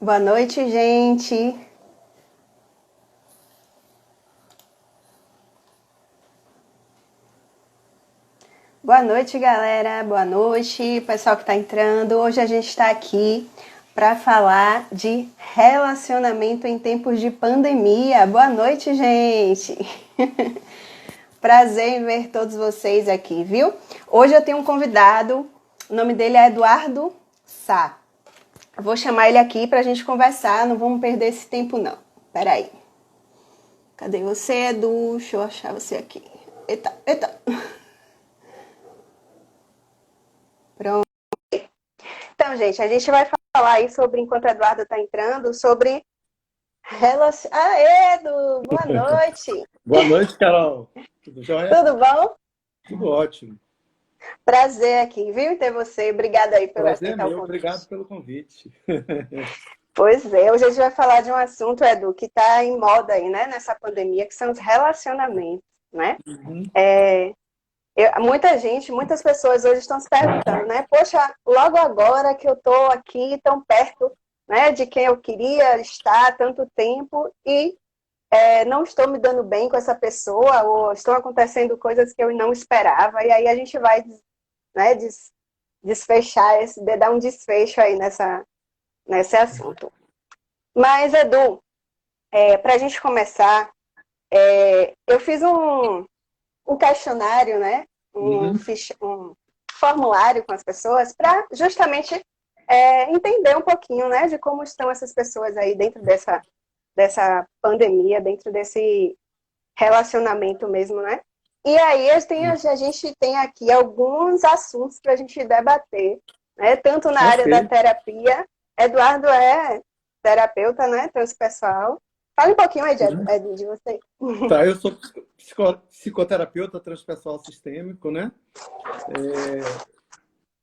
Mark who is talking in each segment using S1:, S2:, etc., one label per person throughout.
S1: Boa noite, gente. Boa noite, galera. Boa noite, pessoal que está entrando. Hoje a gente está aqui para falar de relacionamento em tempos de pandemia. Boa noite, gente. Prazer em ver todos vocês aqui, viu? Hoje eu tenho um convidado, o nome dele é Eduardo Sá. Vou chamar ele aqui para a gente conversar, não vamos perder esse tempo não. Peraí. Cadê você, Edu? Deixa eu achar você aqui. Eita, eita. Pronto. Então, gente, a gente vai falar aí sobre, enquanto o Eduardo está entrando, sobre relação... Ah, Edu, boa noite.
S2: Boa noite, Carol. Tudo jóia?
S1: Tudo bom?
S2: Tudo ótimo.
S1: Prazer aqui, viu, em ter você. Obrigada aí por
S2: Prazer é
S1: aceitar o
S2: meu. Obrigado
S1: convite.
S2: pelo convite.
S1: Pois é, hoje a gente vai falar de um assunto, Edu, que está em moda aí, né, nessa pandemia, que são os relacionamentos, né?
S2: Uhum.
S1: Muita gente, muitas pessoas hoje estão se perguntando, né? Poxa, logo agora que eu estou aqui tão perto, né, de quem eu queria estar há tanto tempo e não estou me dando bem com essa pessoa ou estão acontecendo coisas que eu não esperava e aí a gente vai, né, desfechar, dar um desfecho aí nesse assunto. Mas, Edu, para a gente começar, eu fiz um questionário, né?
S2: Uhum.
S1: Um formulário com as pessoas para justamente entender um pouquinho, né, de como estão essas pessoas aí dentro dessa pandemia, dentro desse relacionamento mesmo, né? E aí a gente tem aqui alguns assuntos para a gente debater, né? Tanto na área da
S2: Ok.
S1: terapia. Eduardo é terapeuta, né? Transpessoal. Fala um pouquinho aí,
S2: Uhum.
S1: de você.
S2: Tá, eu sou psicoterapeuta transpessoal sistêmico, né?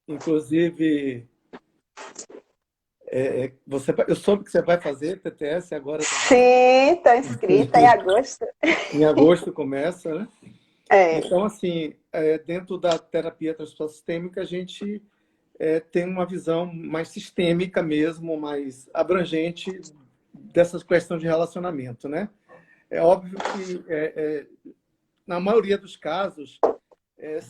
S2: Inclusive, eu soube que você vai fazer TTS agora também.
S1: Sim, estou inscrita em agosto.
S2: Em agosto começa, né?
S1: É,
S2: Então, assim, dentro da terapia transpessoal sistêmica, a gente tem uma visão mais sistêmica mesmo, mais abrangente dessas questões de relacionamento, né? É óbvio que, na maioria dos casos, é,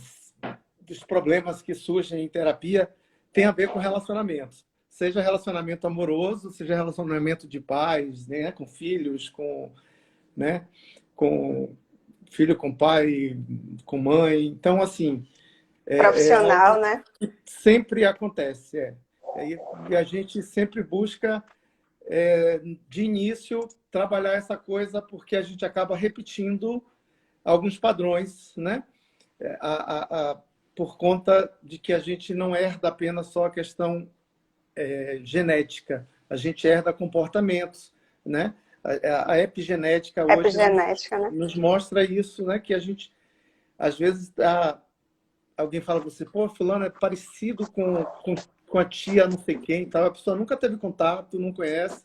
S2: dos problemas que surgem em terapia tem a ver com relacionamentos. Seja relacionamento amoroso, seja relacionamento de pais, né, com filhos, né, com filho com pai, com mãe. Então, assim, é
S1: profissional,
S2: algo
S1: né?
S2: que sempre acontece. E a gente sempre busca, de início, trabalhar essa coisa porque a gente acaba repetindo alguns padrões, né? Por conta de que a gente não herda apenas só a questão genética, a gente herda comportamentos, né? A epigenética hoje
S1: Epigenética, né?
S2: nos mostra isso, né? Que a gente, às vezes, alguém fala para você, pô, fulano é parecido com a tia não sei quem, tal. A pessoa nunca teve contato, não conhece,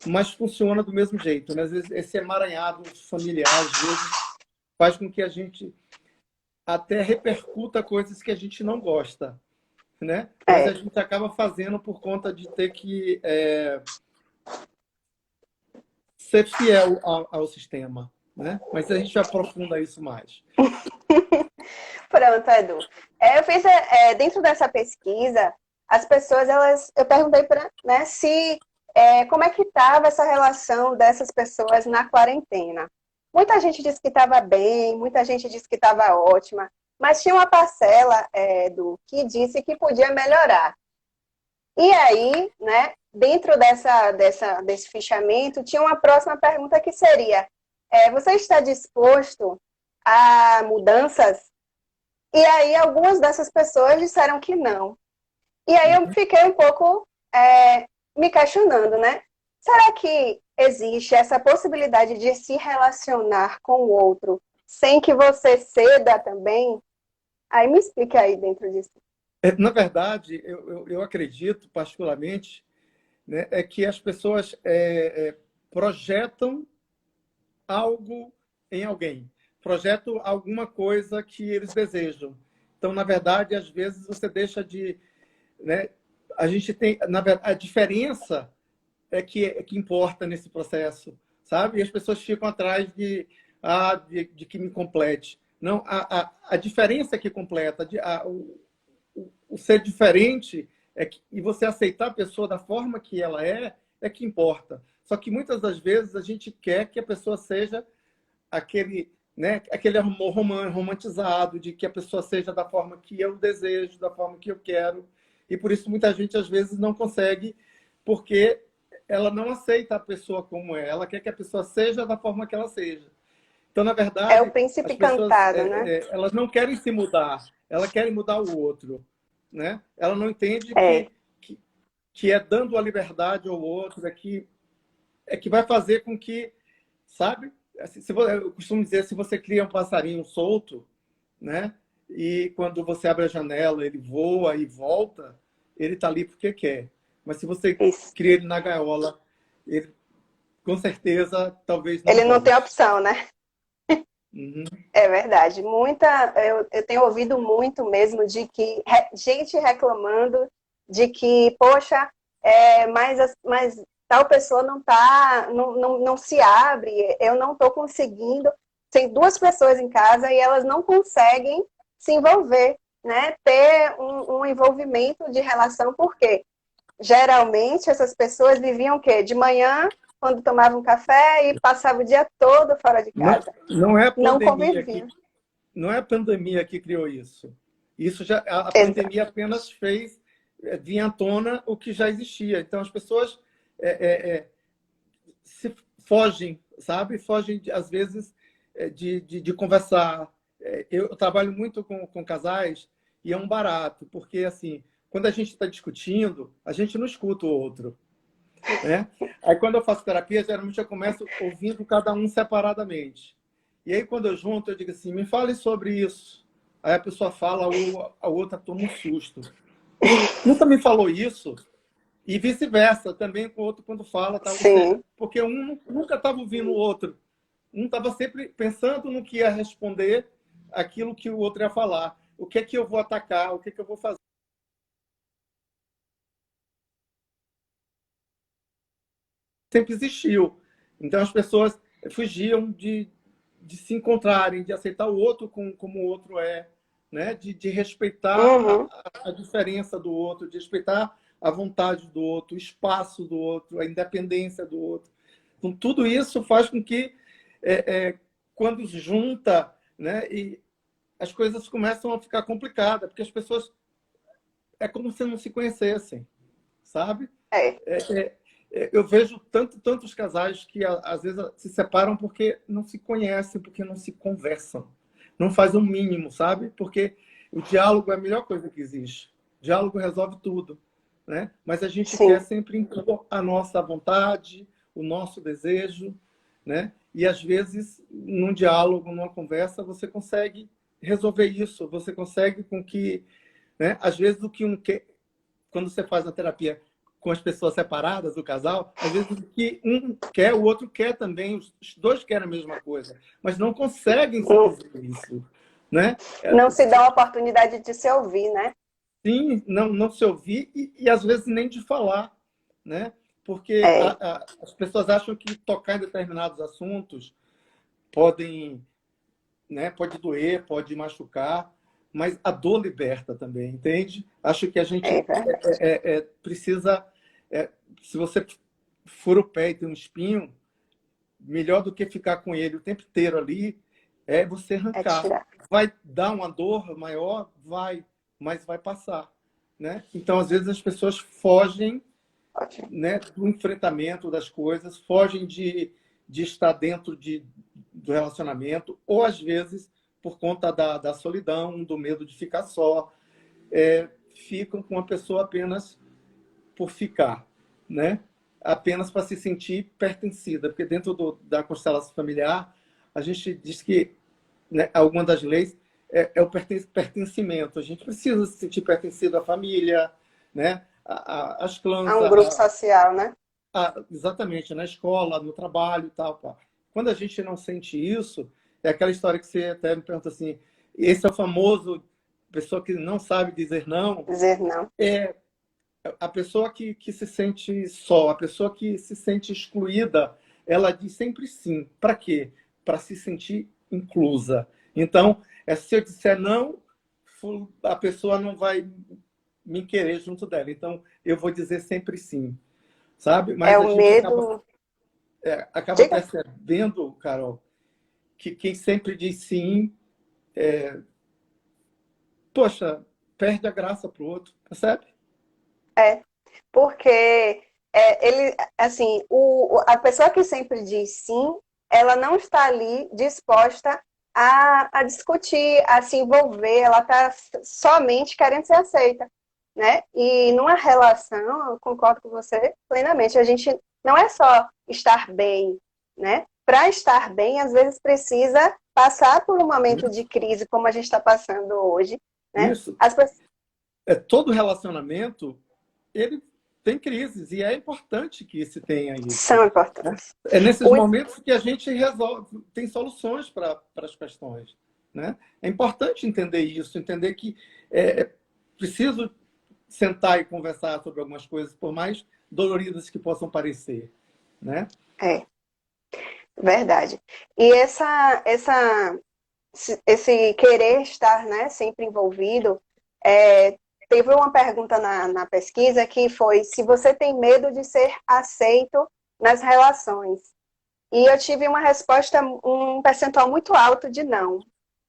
S2: mas funciona do mesmo jeito, né? Às vezes esse emaranhado familiar, às vezes, faz com que a gente até repercuta coisas que a gente não gosta, né? Mas a
S1: É.
S2: gente acaba fazendo por conta de ter que ser fiel ao sistema, né? Mas a gente aprofunda isso mais.
S1: Pronto, Edu. Eu fiz, dentro dessa pesquisa, as pessoas, eu perguntei para, né, se, como é que estava essa relação dessas pessoas na quarentena. Muita gente disse que estava bem, muita gente disse que estava ótima, mas tinha uma parcela, Edu, que disse que podia melhorar. E aí, né, dentro desse fichamento, tinha uma próxima pergunta que seria, você está disposto a mudanças? E aí algumas dessas pessoas disseram que não. E aí eu fiquei um pouco me questionando, né? Será que existe essa possibilidade de se relacionar com o outro sem que você ceda também? Aí me explique aí dentro disso.
S2: Na verdade, eu acredito, particularmente, né, é que as pessoas projetam algo em alguém, projetam alguma coisa que eles desejam. Então, na verdade, às vezes você deixa de, né, a gente tem, na verdade, a diferença é que importa nesse processo, sabe? E as pessoas ficam atrás de que me complete. Não, a diferença que completa, o ser diferente e você aceitar a pessoa da forma que ela é que importa. Só que muitas das vezes a gente quer que a pessoa seja aquele, né, aquele amor romantizado, de que a pessoa seja da forma que eu desejo, da forma que eu quero. E por isso muita gente às vezes não consegue, porque ela não aceita a pessoa como é. Ela quer que a pessoa seja da forma que ela seja. Então, na
S1: É o
S2: verdade, as
S1: príncipe
S2: pessoas
S1: cantado, né?
S2: elas não querem se mudar, elas querem mudar o outro, né? Ela não entende
S1: É,
S2: que é dando a liberdade ao outro, é que vai fazer com que, sabe? Assim, eu costumo dizer, se você cria um passarinho solto, né? E quando você abre a janela, ele voa e volta, ele está ali porque quer. Mas se você
S1: isso.
S2: cria ele na gaiola, ele com certeza talvez não
S1: Ele não tem
S2: volte.
S1: opção, né?
S2: Uhum.
S1: É verdade. Eu tenho ouvido muito mesmo de que gente reclamando de que, poxa, mas tal pessoa não se abre, eu não estou conseguindo. Tem duas pessoas em casa e elas não conseguem se envolver, né? Ter um envolvimento de relação, porque geralmente essas pessoas viviam o quê? De manhã, quando tomavam café e passavam o dia todo fora de
S2: Não,
S1: casa.
S2: não é a
S1: Não
S2: pandemia
S1: conviviam.
S2: não é a pandemia que criou isso. Isso já a
S1: Exato.
S2: pandemia apenas fez vir à tona o que já existia. Então as pessoas é, é, se fogem, sabe? Fogem às vezes de conversar. Eu trabalho muito com casais e é um barato, porque assim, quando a gente está discutindo, a gente não escuta o outro, né? Aí quando eu faço terapia, geralmente eu começo ouvindo cada um separadamente. E aí quando eu junto, eu digo assim, me fale sobre isso. Aí a pessoa fala, a outra toma um susto. Nunca me falou isso? E vice-versa, também com o outro quando fala, tá? Ou seja,
S1: Sim.
S2: porque um nunca estava ouvindo o outro. Um estava sempre pensando no que ia responder aquilo que o outro ia falar. O que é que eu vou atacar? O que é que eu vou fazer? Sempre existiu. Então as pessoas fugiam de se encontrarem, de aceitar o outro como o outro é, né? De respeitar
S1: Uhum.
S2: a diferença do outro, de respeitar a vontade do outro, o espaço do outro, a independência do outro. Então, tudo isso faz com que, quando junta, né, e as coisas começam a ficar complicadas, porque as pessoas é como se não se conhecessem, sabe?
S1: É.
S2: Eu vejo tantos casais que às vezes se separam porque não se conhecem, porque não se conversam. Não fazem o mínimo, sabe? Porque o diálogo é a melhor coisa que existe. O diálogo resolve tudo, né? Mas a gente quer
S1: Sim.
S2: sempre impor a nossa vontade, o nosso desejo, né? E às vezes, num diálogo, numa conversa, você consegue resolver isso. Você consegue com que, né? Às vezes o que quando você faz a terapia com as pessoas separadas, o casal, às vezes o que um quer, o outro quer também, os dois querem a mesma coisa, mas não conseguem se
S1: Não,
S2: dizer isso, né?
S1: não se dá a oportunidade de se ouvir, né?
S2: Sim, não se ouvir e às vezes nem de falar, né? Porque
S1: É.
S2: as pessoas acham que tocar em determinados assuntos podem, né? Pode doer, pode machucar, mas a dor liberta também, entende? Acho que a
S1: É
S2: gente
S1: verdade.
S2: precisa, se você fura o pé e tem um espinho, melhor do que ficar com ele o tempo inteiro ali é você
S1: É
S2: arrancar.
S1: tirar.
S2: Vai dar uma dor maior? Vai, mas vai passar, né? Então, às vezes, as pessoas fogem,
S1: Ótimo.
S2: né, do enfrentamento das coisas, fogem de estar dentro do relacionamento, ou, às vezes, por conta da solidão, do medo de ficar só, ficam com a pessoa apenas por ficar, né? Apenas para se sentir pertencida, porque dentro da constelação familiar a gente diz que, né, alguma das leis é o pertencimento. A gente precisa se sentir pertencido à família, né? Às
S1: Há
S2: clãs,
S1: um grupo social, né?
S2: exatamente, na escola, no trabalho e tal. Pá. Quando a gente não sente isso, é aquela história que você até me pergunta assim, esse é o famoso pessoa que não sabe dizer não.
S1: Dizer não.
S2: a pessoa que se sente só, a pessoa que se sente excluída, ela diz sempre sim. Para quê? Para se sentir inclusa. Então, se eu disser não, a pessoa não vai me querer junto dela. Então, eu vou dizer sempre sim, sabe?
S1: É
S2: Mas a
S1: o
S2: gente acaba,
S1: medo.
S2: acaba
S1: Diga.
S2: percebendo, Carol, que quem sempre diz sim, poxa, perde a graça pro outro, percebe?
S1: É, porque ele, assim, a pessoa que sempre diz sim, ela não está ali disposta a discutir, a se envolver, ela está somente querendo ser aceita, né? E numa relação, eu concordo com você plenamente, a gente não é só estar bem, né? Para estar bem, às vezes precisa passar por um momento de crise, como a gente está passando hoje, né?
S2: Isso.
S1: As pessoas
S2: Todo relacionamento, ele tem crises, e é importante que se tenha isso.
S1: são
S2: Né?
S1: importantes.
S2: É nesses
S1: O
S2: momentos que a gente resolve, tem soluções para as questões. Né? É importante entender isso, entender que é preciso sentar e conversar sobre algumas coisas, por mais doloridas que possam parecer. Né?
S1: É, verdade. E esse querer estar, né, sempre envolvido, teve uma pergunta na pesquisa que foi se você tem medo de ser aceito nas relações. E eu tive uma resposta, um percentual muito alto de não,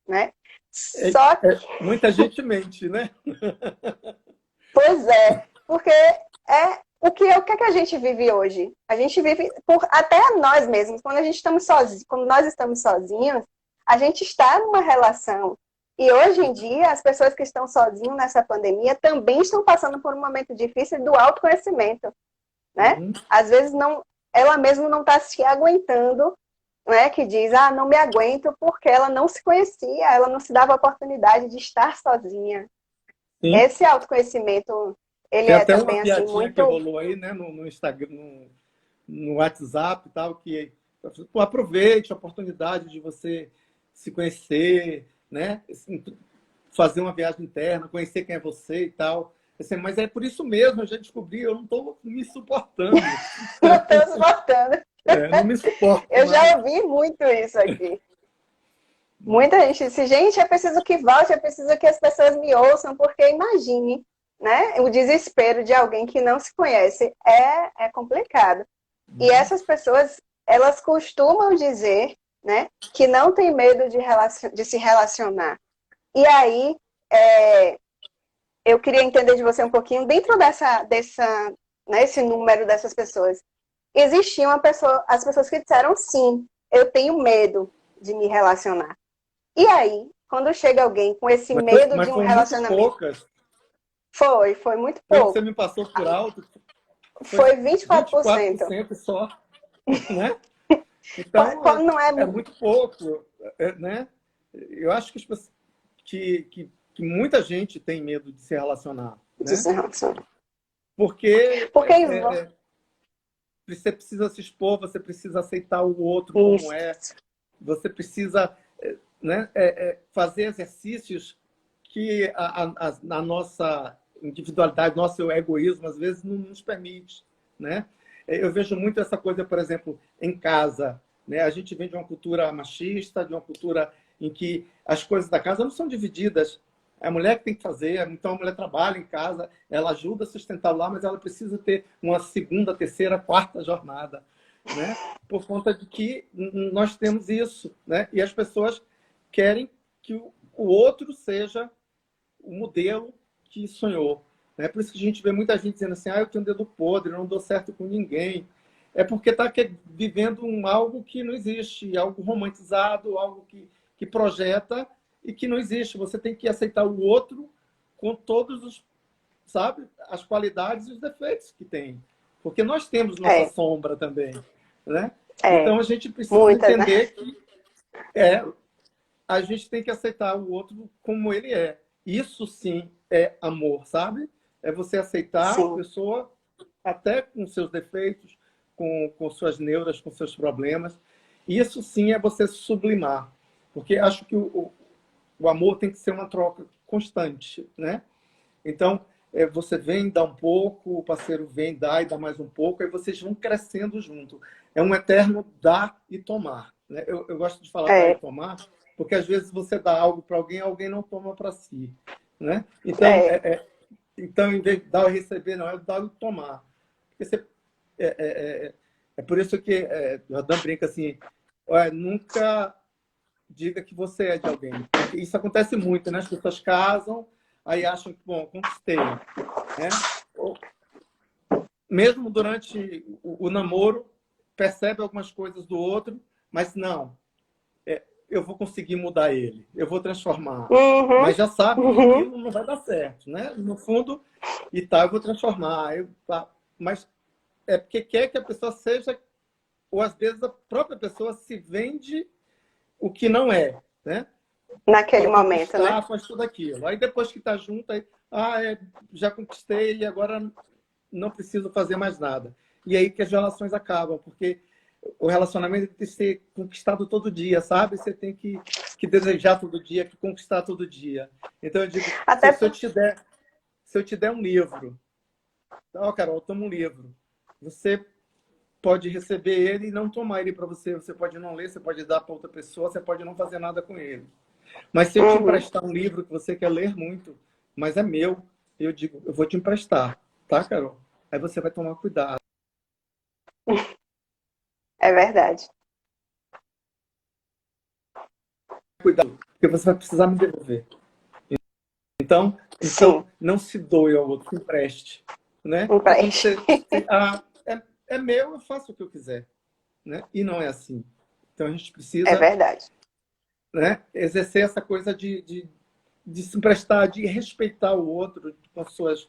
S1: né? Só que,
S2: Muita gente mente, né?
S1: pois porque o que é que a gente vive hoje? A gente vive por até nós mesmos, quando a gente estamos sozinhos, quando nós estamos sozinhos, a gente está numa relação. E hoje em dia, as pessoas que estão sozinhas nessa pandemia também estão passando por um momento difícil do autoconhecimento, né?
S2: Uhum.
S1: Às vezes não, ela mesma não está se aguentando, né? Que diz, não me aguento porque ela não se conhecia, ela não se dava a oportunidade de estar sozinha.
S2: Sim.
S1: Esse autoconhecimento, ele
S2: Tem
S1: é
S2: até uma
S1: também assim
S2: piadinha que
S1: muito.
S2: rolou aí, né, no Instagram, no WhatsApp e tal, que pô, aproveite a oportunidade de você se conhecer, né? Assim, fazer uma viagem interna, conhecer quem é você e tal. Assim, mas é por isso mesmo, eu já descobri, eu não estou me suportando.
S1: Não estou suportando.
S2: Não me suporto
S1: Eu
S2: mais.
S1: já ouvi muito isso aqui. Muita gente disse, gente, é preciso que volte, é preciso que as pessoas me ouçam, porque imagine, né? O desespero de alguém que não se conhece é complicado. E essas pessoas, elas costumam dizer, né, que não tem medo de se relacionar. E aí, eu queria entender de você um pouquinho, dentro né, esse número dessas pessoas, existiam as pessoas que disseram sim, eu tenho medo de me relacionar. E aí, quando chega alguém com esse medo
S2: Mas
S1: de um
S2: foram muito
S1: relacionamento,
S2: poucas.
S1: foi muito
S2: Pelo que você
S1: pouco.
S2: me passou por alto, foi
S1: Foi 24%.
S2: 24% só, né? Então,
S1: Quando não é
S2: é muito pouco, né? Eu acho que, que muita gente tem medo de se relacionar,
S1: de
S2: né?
S1: se relacionar.
S2: Porque
S1: Porque
S2: você precisa se expor, você precisa aceitar o outro como
S1: isso,
S2: é, você precisa, né, fazer exercícios que a nossa individualidade, nosso egoísmo, às vezes, não nos permite, né? Eu vejo muito essa coisa, por exemplo, em casa, né? A gente vem de uma cultura machista, de uma cultura em que as coisas da casa não são divididas. É a mulher que tem que fazer, então a mulher trabalha em casa, ela ajuda a sustentar lá, mas ela precisa ter uma segunda, terceira, quarta jornada, né? Por conta de que nós temos isso, né? E as pessoas querem que o outro seja o modelo que sonhou. Né? Por isso que a gente vê muita gente dizendo assim, eu tenho um dedo podre, eu não dou certo com ninguém. É porque está vivendo algo que não existe, algo romantizado, algo que projeta e que não existe. Você tem que aceitar o outro com todos os, sabe, as qualidades e os defeitos que tem. Porque nós temos nossa
S1: é,
S2: sombra também. Né?
S1: é,
S2: Então a gente precisa
S1: muitas, né?
S2: entender que a gente tem que aceitar o outro como ele é. Isso sim é amor, sabe? É você aceitar a
S1: Sim,
S2: pessoa até com seus defeitos, com suas neuras, com seus problemas. Isso sim é você sublimar. Porque acho que o amor tem que ser uma troca constante, né? Então, você vem, dá um pouco, o parceiro vem, dá e dá mais um pouco, aí vocês vão crescendo junto. É um eterno dar e tomar, né? Eu gosto de falar dar e
S1: É,
S2: tomar, porque às vezes você dá algo para alguém, alguém não toma para si, né? Então,
S1: é.
S2: então, em vez de dar e receber, não, é dar e tomar. Porque você, é, é, é, é por isso que o Adam brinca assim, olha, nunca diga que você é de alguém. Porque isso acontece muito, né? As pessoas casam, aí acham que, bom, conquistei, né? Mesmo durante o namoro, percebe algumas coisas do outro, mas não, eu vou conseguir mudar ele, eu vou transformar.
S1: Uhum,
S2: Mas já sabe que
S1: uhum.
S2: aquilo não vai dar certo, né? No fundo, e tá, eu vou transformar. Mas é porque quer que a pessoa seja, ou às vezes a própria pessoa se vende o que não é, né?
S1: Naquele
S2: Para
S1: momento, né?
S2: conquistar, faz tudo aquilo. Aí depois que está junto, aí, já conquistei e agora não preciso fazer mais nada. E aí que as relações acabam, porque o relacionamento tem que ser conquistado todo dia, sabe? Você tem que desejar todo dia, que conquistar todo dia. Então eu digo,
S1: Até
S2: se eu te der, se eu te der um livro, ó, Carol, toma um livro. Você pode receber ele e não tomar ele para você. Você pode não ler, você pode dar para outra pessoa, você pode não fazer nada com ele. Mas se eu te
S1: uhum.
S2: emprestar um livro que você quer ler muito, mas é meu, eu digo, eu vou te emprestar, tá, Carol? Aí você vai tomar cuidado.
S1: É verdade.
S2: Cuidado, porque você vai precisar me devolver. Então
S1: Sim,
S2: não se doe ao outro, empreste, né?
S1: um
S2: Porque quando
S1: preste.
S2: é meu, eu faço o que eu quiser, né? E não é assim. Então a gente
S1: É
S2: precisa,
S1: verdade.
S2: né, exercer essa coisa de se emprestar, de respeitar o outro com as suas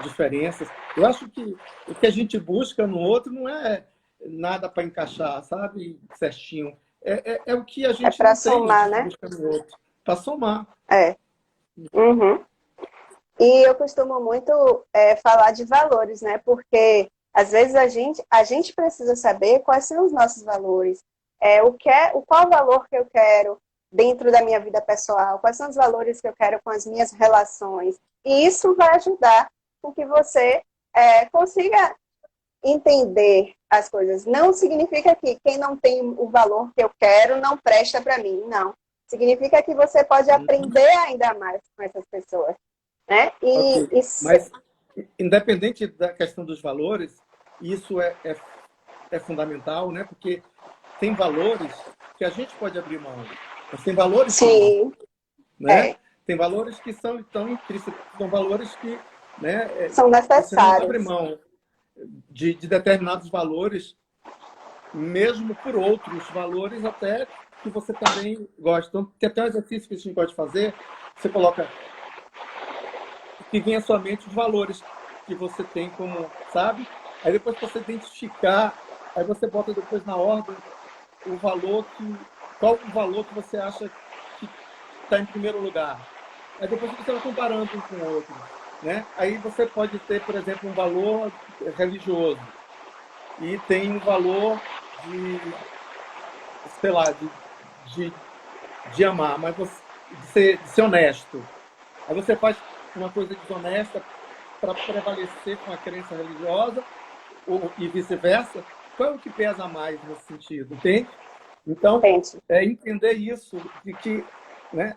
S2: diferenças. Eu acho que o que a gente busca no outro não é nada para encaixar, sabe, certinho. É o que a
S1: É
S2: gente
S1: para
S2: não tem, a
S1: somar,
S2: gente
S1: né?
S2: busca no outro, para somar.
S1: É. Uhum. E eu costumo muito falar de valores, né? Porque às vezes a gente precisa saber quais são os nossos valores. Qual valor que eu quero dentro da minha vida pessoal, quais são os valores que eu quero com as minhas relações. E isso vai ajudar com que você consiga entender as coisas. Não significa que quem não tem o valor que eu quero não presta para mim, não. Significa que você pode aprender ainda mais com essas pessoas, né?
S2: Ok. Mas, independente da questão dos valores, isso é fundamental, né? Porque tem valores que a gente pode abrir mão, mas tem valores que não,
S1: sim,
S2: né?
S1: é,
S2: Tem valores que são tão intrínsecos, são valores que, né,
S1: são
S2: você não abre
S1: necessários.
S2: mão de determinados valores, mesmo por outros valores até que você também gosta. Então, tem até um exercício que a gente pode fazer, você coloca que vem à sua mente os valores que você tem como, sabe? Aí depois que você identificar, aí você bota depois na ordem o valor qual o valor que você acha que está em primeiro lugar. Aí depois você vai comparando um com o outro, né? Aí você pode ter, por exemplo, um valor religioso e tem um valor de, sei lá, de, de amar, mas de ser honesto. Aí você faz uma coisa desonesta para prevalecer com a crença religiosa e vice-versa. Qual é o que pesa mais nesse sentido, entende? Então,
S1: Gente,
S2: é entender isso, de que, né,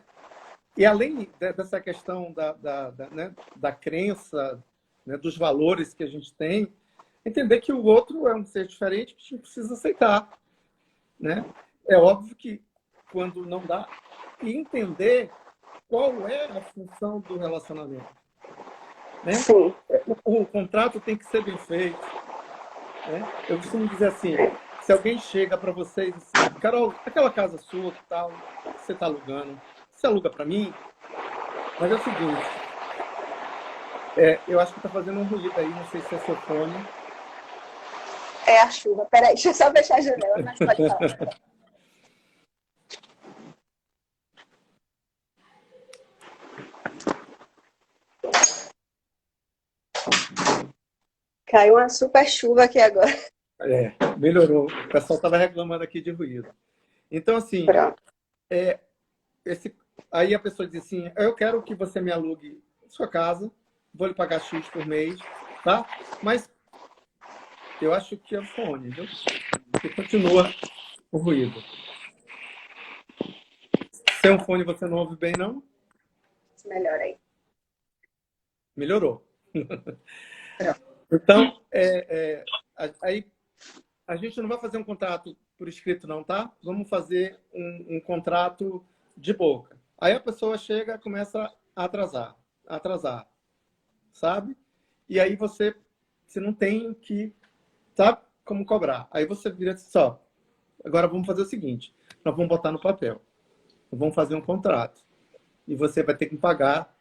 S2: e além dessa questão né, da crença, né, dos valores que a gente tem, entender que o outro é um ser diferente que a gente precisa aceitar, né? É óbvio que quando não dá, e entender qual é a função do relacionamento, né?
S1: sim,
S2: O contrato tem que ser bem feito, né? Eu costumo dizer assim, se alguém chega para vocês assim, Carol, aquela casa sua que tal, que você está alugando, você aluga para mim? Mas é o seguinte, eu acho que está fazendo um ruído aí, não sei se é seu fone.
S1: é a chuva. Peraí, deixa eu só fechar a janela, mas pode falar. Caiu uma super chuva aqui agora.
S2: Melhorou. O pessoal estava reclamando aqui de ruído. Então, assim,
S1: Pronto.
S2: esse, aí a pessoa diz assim, eu quero que você me alugue sua casa vou lhe pagar X por mês, tá? Mas eu acho que é o fone, viu? Porque continua o ruído. Sem um fone você não ouve bem, não?
S1: Melhor aí.
S2: Melhorou.
S1: Pronto.
S2: Então, aí a gente não vai fazer um contrato por escrito, não, tá? Vamos fazer um contrato de boca. Aí a pessoa chega e começa a atrasar, sabe? E aí você não tem que, sabe, como cobrar. Aí você vira assim, só, agora vamos fazer o seguinte, nós vamos botar no papel, vamos fazer um contrato. E você vai ter que pagar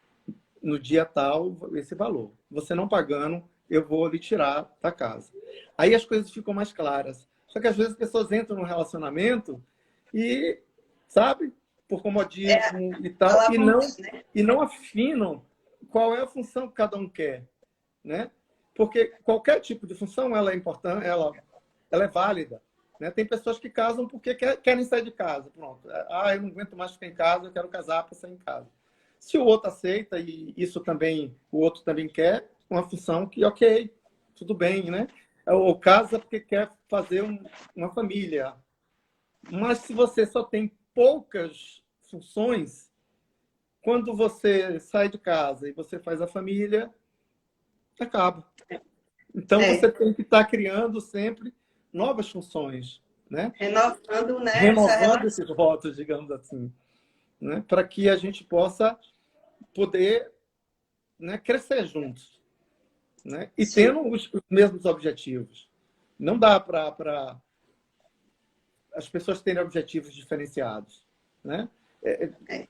S2: no dia tal esse valor. Você não pagando, eu vou lhe tirar da casa. Aí as coisas ficam mais claras. Só que às vezes as pessoas entram no relacionamento e, sabe, por comodismo e tal,
S1: Né?
S2: e não afinam qual é a função que cada um quer, né? Porque qualquer tipo de função ela é importante, ela é válida. Né? Tem pessoas que casam porque querem sair de casa. Pronto. Ah, eu não aguento mais ficar em casa, eu quero casar para sair em casa. Se o outro aceita e isso também, o outro também quer, uma função que, ok, tudo bem, né? Ou casa porque quer fazer uma família. Mas se você só tem poucas funções, quando você sai de casa e você faz a família, acaba. Então você tem que estar criando sempre novas funções, né?
S1: Renovando, né, essa
S2: Renovando
S1: relação.
S2: esses votos, digamos assim, né? Para que a gente possa poder, né, crescer juntos, né? E
S1: Sim.
S2: tendo os mesmos objetivos. Não dá para as pessoas terem objetivos diferenciados, né?
S1: É.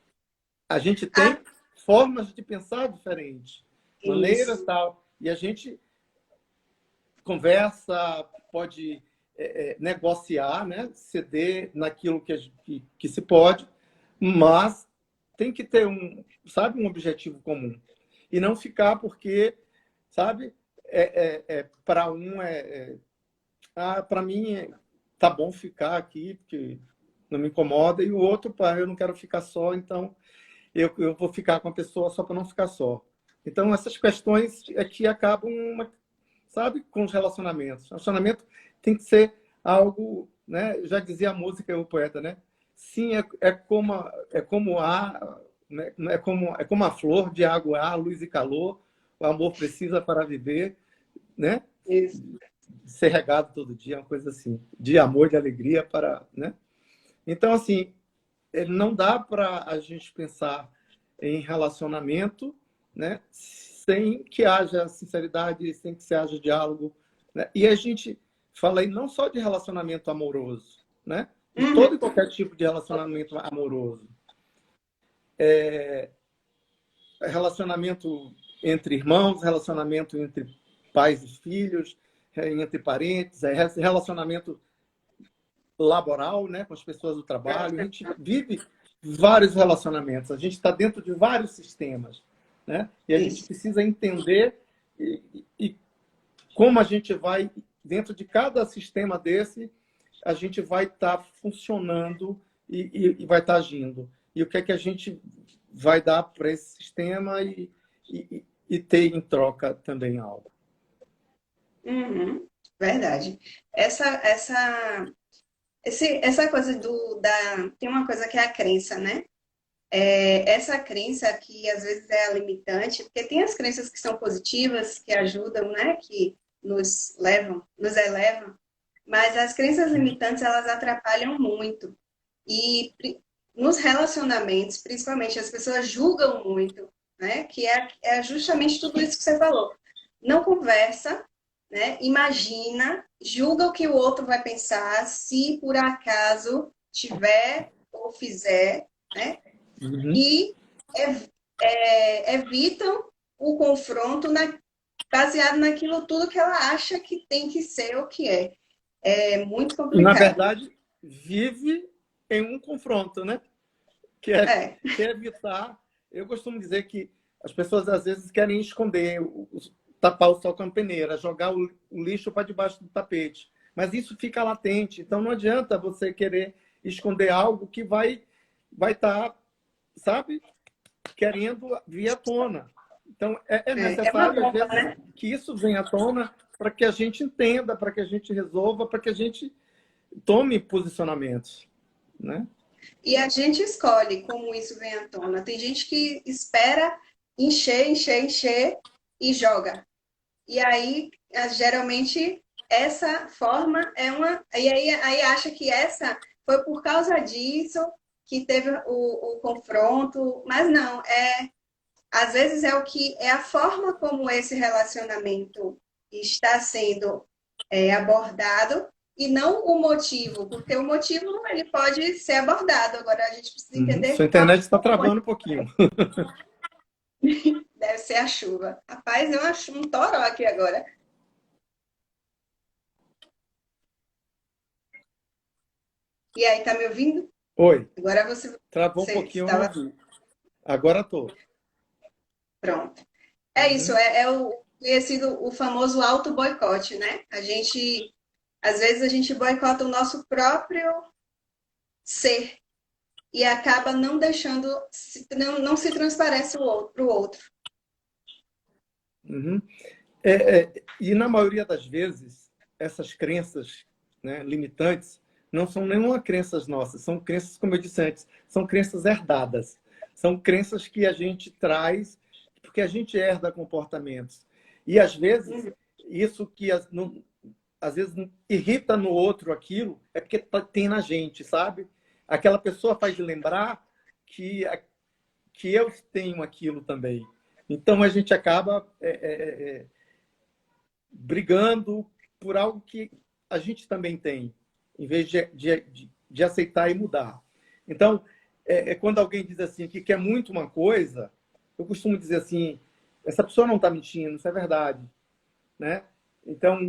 S2: A gente
S1: Ah,
S2: tem formas de pensar diferentes, maneiras
S1: isso.
S2: tal, e a gente conversa, pode negociar, né? Ceder naquilo que se pode, mas tem que ter sabe, um objetivo comum. E não ficar porque, sabe, para para mim tá bom ficar aqui, porque não me incomoda, e o outro, eu não quero ficar só, então eu vou ficar com a pessoa só para não ficar só. Então, essas questões é que acabam, sabe, com os relacionamentos. O relacionamento tem que ser algo, né? Já dizia a música, o poeta, né? Sim, é como ar, né? É como a flor de água, ar, luz e calor. O amor precisa para viver, né?
S1: Isso.
S2: Ser regado todo dia, uma coisa assim, de amor, de alegria para, né? Então, assim, não dá para a gente pensar em relacionamento, né, sem que haja sinceridade, sem que se haja diálogo, né? E a gente fala aí não só de relacionamento amoroso, né? De todo e qualquer tipo de relacionamento amoroso. Relacionamento entre irmãos, relacionamento entre pais e filhos, entre parentes, relacionamento laboral, né, com as pessoas do trabalho. A gente vive vários relacionamentos, a gente está dentro de vários sistemas, né? E a gente
S1: Isso.
S2: precisa entender e como a gente vai, dentro de cada sistema desse, a gente vai estar funcionando e vai estar agindo. E o que é que a gente vai dar para esse sistema e ter em troca também algo.
S1: Uhum. Verdade. Essa coisa tem uma coisa que é a crença, né? Essa crença que às vezes é a limitante, porque tem as crenças que são positivas, que ajudam, né? Que nos elevam, mas as crenças limitantes, elas atrapalham muito. E nos relacionamentos, principalmente, as pessoas julgam muito, né? Que é justamente tudo isso que você falou. Não conversa, né? Imagina, julga o que o outro vai pensar, se por acaso tiver ou fizer, né?
S2: Uhum.
S1: E evitam o confronto baseado naquilo tudo que ela acha que tem que ser o que é. É muito
S2: Na
S1: complicado.
S2: verdade, vive em um confronto, né?
S1: É,
S2: Que é evitar. Eu costumo dizer que as pessoas às vezes querem esconder, tapar o sol com a peneira, jogar o lixo para debaixo do tapete. Mas isso fica latente. Então não adianta você querer esconder algo que vai estar, sabe, querendo vir à tona. Então, é
S1: É uma
S2: necessário, às
S1: bomba,
S2: vezes,
S1: né?
S2: que isso venha à tona para que a gente entenda, para que a gente resolva, para que a gente tome posicionamentos, né?
S1: E a gente escolhe como isso vem à tona. Tem gente que espera encher, encher, encher e joga. E aí, geralmente, essa forma é uma. E aí acha que essa foi por causa disso que teve o confronto, mas não, às vezes é o que é a forma como esse relacionamento está sendo abordado e não o motivo, porque o motivo ele pode ser abordado. Agora a gente precisa
S2: Uhum.
S1: entender
S2: Sua
S1: qual
S2: internet está
S1: foi o
S2: travando
S1: motivo.
S2: um pouquinho.
S1: Deve ser a chuva. Rapaz, eu acho um toró aqui agora. E aí, tá me ouvindo?
S2: Oi,
S1: Agora
S2: travou um
S1: você
S2: pouquinho, eu não
S1: estava
S2: ouvi. Agora estou.
S1: pronto. É isso,
S2: Uhum.
S1: é o conhecido o famoso auto-boicote, né? Às vezes a gente boicota o nosso próprio ser e acaba não deixando, não se transparece para o outro.
S2: Uhum. E na maioria das vezes, essas crenças, né, limitantes não são nenhuma crenças nossas, são crenças, como eu disse antes, são crenças herdadas. São crenças que a gente traz porque a gente herda comportamentos. E às vezes, isso que às vezes irrita no outro aquilo, é porque tem na gente, sabe? Aquela pessoa faz lembrar que, que eu tenho aquilo também. Então a gente acaba brigando por algo que a gente também tem, em vez de aceitar e mudar. Então, quando alguém diz assim que quer muito uma coisa, eu costumo dizer assim, essa pessoa não está mentindo, isso é verdade, né? Então,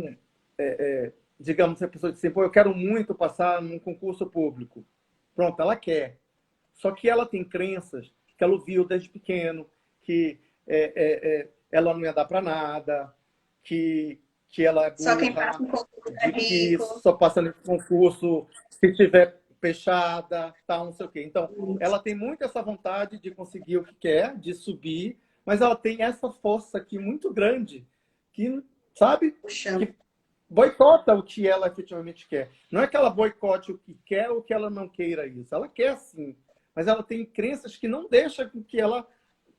S2: digamos, se a pessoa diz assim, pô, eu quero muito passar num concurso público. Pronto, ela quer. Só que ela tem crenças que ela ouviu desde pequeno, que ela não ia dar para nada, que ela é
S1: Só quem passa
S2: burra,
S1: um concurso é
S2: de que
S1: rico.
S2: só passa nesse concurso se tiver fechada, tal, não sei o quê. Então, ela tem muito essa vontade de conseguir o que quer, de subir, mas ela tem essa força aqui muito grande, que, sabe,
S1: Puxando.
S2: que boicota o que ela efetivamente quer. Não é que ela boicote o que quer ou que ela não queira isso. Ela quer sim, mas ela tem crenças que não deixam que ela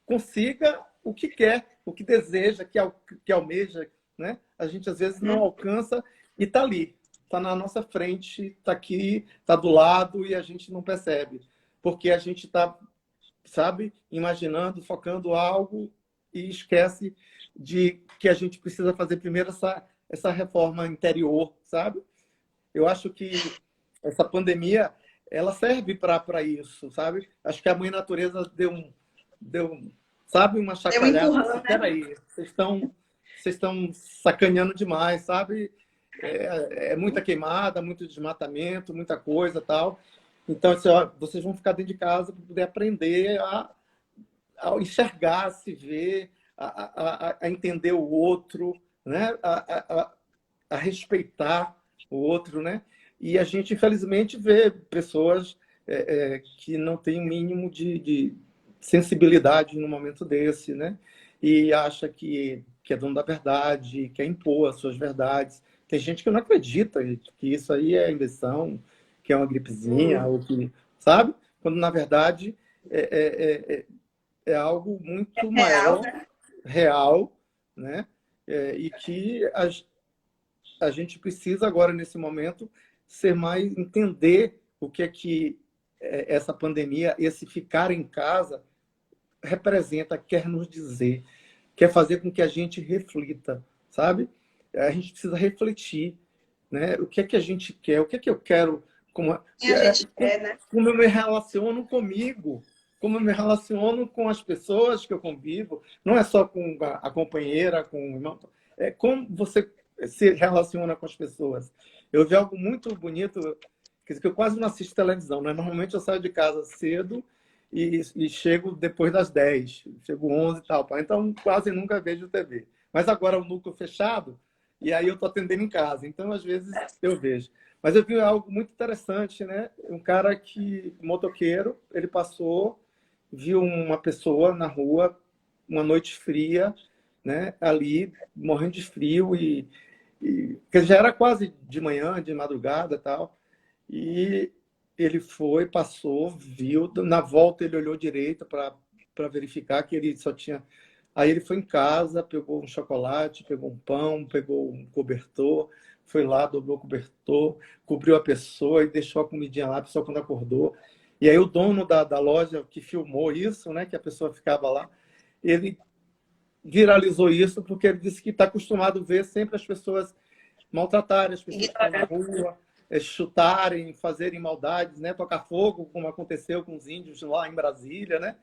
S2: consiga o que quer, o que deseja, que almeja, né? A gente às vezes não alcança e está ali, está na nossa frente, está aqui, está do lado e a gente não percebe, porque a gente está, sabe, imaginando, focando algo e esquece de que a gente precisa fazer primeiro essa reforma interior, sabe? Eu acho que essa pandemia ela serve para isso, sabe? Acho que a mãe natureza deu, sabe, uma
S1: Deu um
S2: chacoalhada.
S1: empurrão,
S2: Assim,
S1: né?
S2: peraí, vocês estão sacaneando demais, sabe? É muita queimada, muito desmatamento, muita coisa, tal. Então, assim, ó, vocês vão ficar dentro de casa para poder aprender a enxergar, a se ver, a entender o outro, né? A respeitar o outro, né? E a gente, infelizmente, vê pessoas que não têm o mínimo de sensibilidade no momento desse, né? E acha que é dono da verdade, quer impor as suas verdades. Tem gente que não acredita que isso aí é invenção, que é uma gripezinha, ou que, sabe? Quando, na verdade, é algo muito
S1: Real,
S2: maior,
S1: né?
S2: real, né? E que a gente precisa agora, nesse momento, ser mais, entender o que é que essa pandemia, esse ficar em casa, representa, quer nos dizer, quer fazer com que a gente reflita, sabe? A gente precisa refletir, né? O que é que a gente quer, o que é que eu quero, como,
S1: E a gente quer, né?
S2: como eu me relaciono comigo, como eu me relaciono com as pessoas que eu convivo, não é só com a companheira, com o irmão, é como você se relaciona com as pessoas. Eu vi algo muito bonito, quer dizer, que eu quase não assisto televisão, né? Normalmente eu saio de casa cedo e chego depois das 10, chego 11 e tal, pá. Então quase nunca vejo TV. Mas agora o núcleo fechado, e aí eu estou atendendo em casa, então às vezes eu vejo. Mas eu vi algo muito interessante, né? Um cara motoqueiro, ele passou, viu uma pessoa na rua uma noite fria, né? Ali, morrendo de frio que já era quase de manhã, de madrugada, tal. E ele foi, passou, viu. Na volta ele olhou direito para verificar que ele só tinha. Aí ele foi em casa, pegou um chocolate, pegou um pão, pegou um cobertor, foi lá, dobrou o cobertor, cobriu a pessoa e deixou a comidinha lá, a pessoa quando acordou. E aí o dono da loja que filmou isso, né, que a pessoa ficava lá, ele viralizou isso porque ele disse que está acostumado a ver sempre as pessoas maltratarem as pessoas que estão na rua, chutarem, fazerem maldades, né, tocar fogo, como aconteceu com os índios lá em Brasília, né?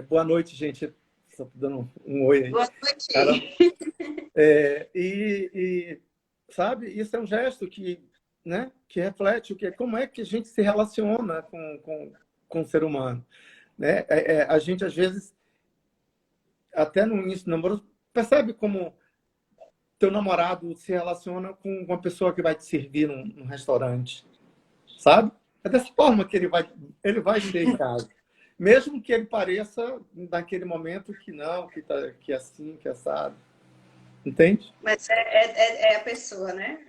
S2: Boa noite, gente. Só dando um oi aí.
S1: Boa noite.
S2: Caramba. Sabe, isso é um gesto que, né, que reflete como é que a gente se relaciona com o ser humano, né? A gente, às vezes, até no início do namoro, percebe como teu namorado se relaciona com uma pessoa que vai te servir num restaurante, sabe? É dessa forma que ele vai ser em casa. Mesmo que ele pareça, naquele momento, que não, que é assim, que é assado. Entende?
S1: Mas é a pessoa, né?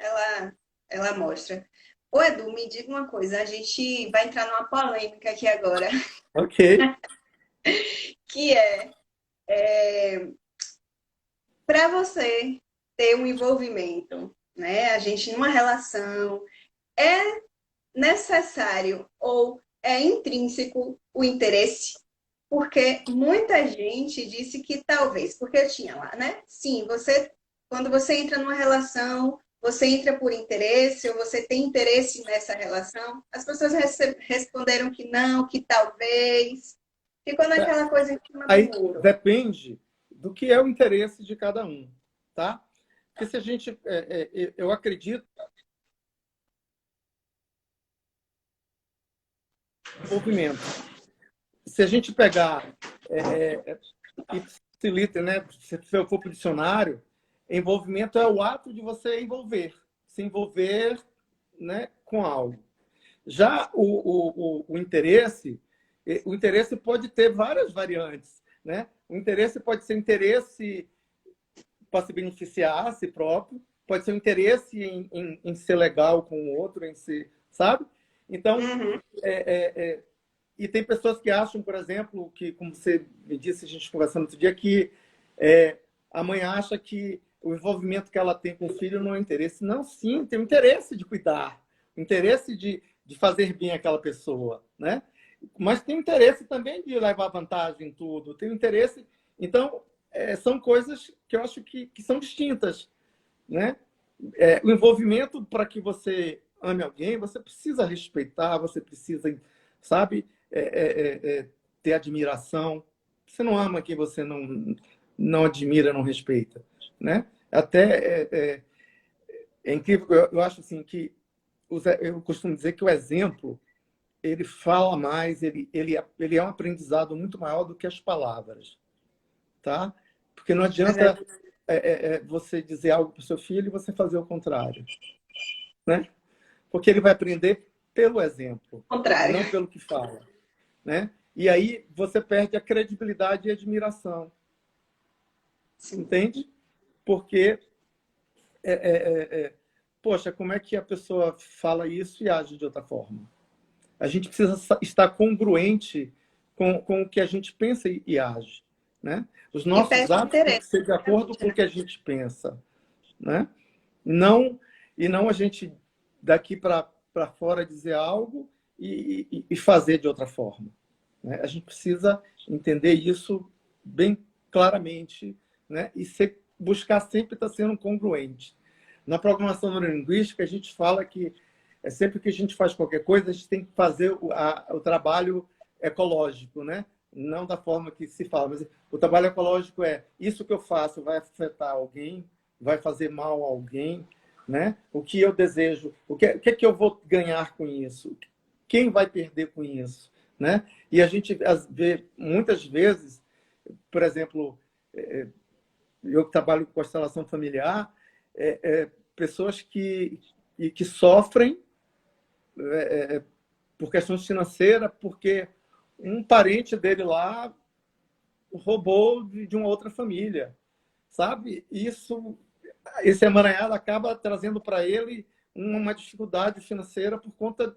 S1: Ela mostra. Ô, Edu, me diga uma coisa. A gente vai entrar numa polêmica aqui agora.
S2: Ok.
S1: Que para você ter um envolvimento, né? A gente numa relação, é necessário ou é intrínseco o interesse? Porque muita gente disse que talvez, porque eu tinha lá, né? Sim, quando você entra numa relação, você entra por interesse ou você tem interesse nessa relação? As pessoas responderam que não, que talvez. Ficou naquela coisa em cima do
S2: Aí
S1: muro.
S2: depende do que é o interesse de cada um, tá? Porque se a gente, eu acredito no envolvimento. Se a gente pegar ipsiliter, né? Se eu for para o dicionário, envolvimento é o ato de você se envolver, né, com algo. Já o interesse pode ter várias variantes, né? O interesse pode ser interesse para se beneficiar a si próprio, pode ser um interesse em ser legal com o outro, em ser, sabe? Então, e tem pessoas que acham, por exemplo, que, como você me disse, a gente conversando outro dia, que a mãe acha que o envolvimento que ela tem com o filho não é interesse. Não, sim, tem o interesse de cuidar, o interesse de fazer bem aquela pessoa, né? Mas tem interesse também de levar vantagem em tudo, tem interesse. Então, são coisas que eu acho que são distintas, né? O envolvimento, para que você ame alguém, você precisa respeitar, você precisa, sabe, ter admiração. Você não ama quem você não admira, não respeita, né? Até é incrível. Eu acho assim que eu costumo dizer que o exemplo ele fala mais, ele é um aprendizado muito maior do que as palavras, tá? Porque não adianta você dizer algo para o seu filho e você fazer o contrário, né? Porque ele vai aprender pelo exemplo,
S1: Contrário.
S2: não pelo que fala, né? E aí você perde a credibilidade e a admiração, entende? Porque poxa, como é que a pessoa fala isso e age de outra forma? A gente precisa estar congruente com o que a gente pensa e age, né? Os nossos atos têm que ser de acordo com o que a gente pensa, né? E não a gente daqui para fora dizer algo e fazer de outra forma, né? A gente precisa entender isso bem claramente, né? E buscar sempre estar sendo congruente. Na programação neurolinguística, a gente fala que sempre que a gente faz qualquer coisa, a gente tem que fazer o trabalho ecológico, né? Não da forma que se fala, mas o trabalho ecológico isso que eu faço vai afetar alguém, vai fazer mal a alguém, né? O que eu desejo, o que é que eu vou ganhar com isso? Quem vai perder com isso, né? E a gente vê muitas vezes, por exemplo, eu que trabalho com constelação familiar, pessoas que sofrem por questões financeiras, porque um parente dele lá roubou de uma outra família, sabe? Esse emaranhado acaba trazendo para ele uma dificuldade financeira por conta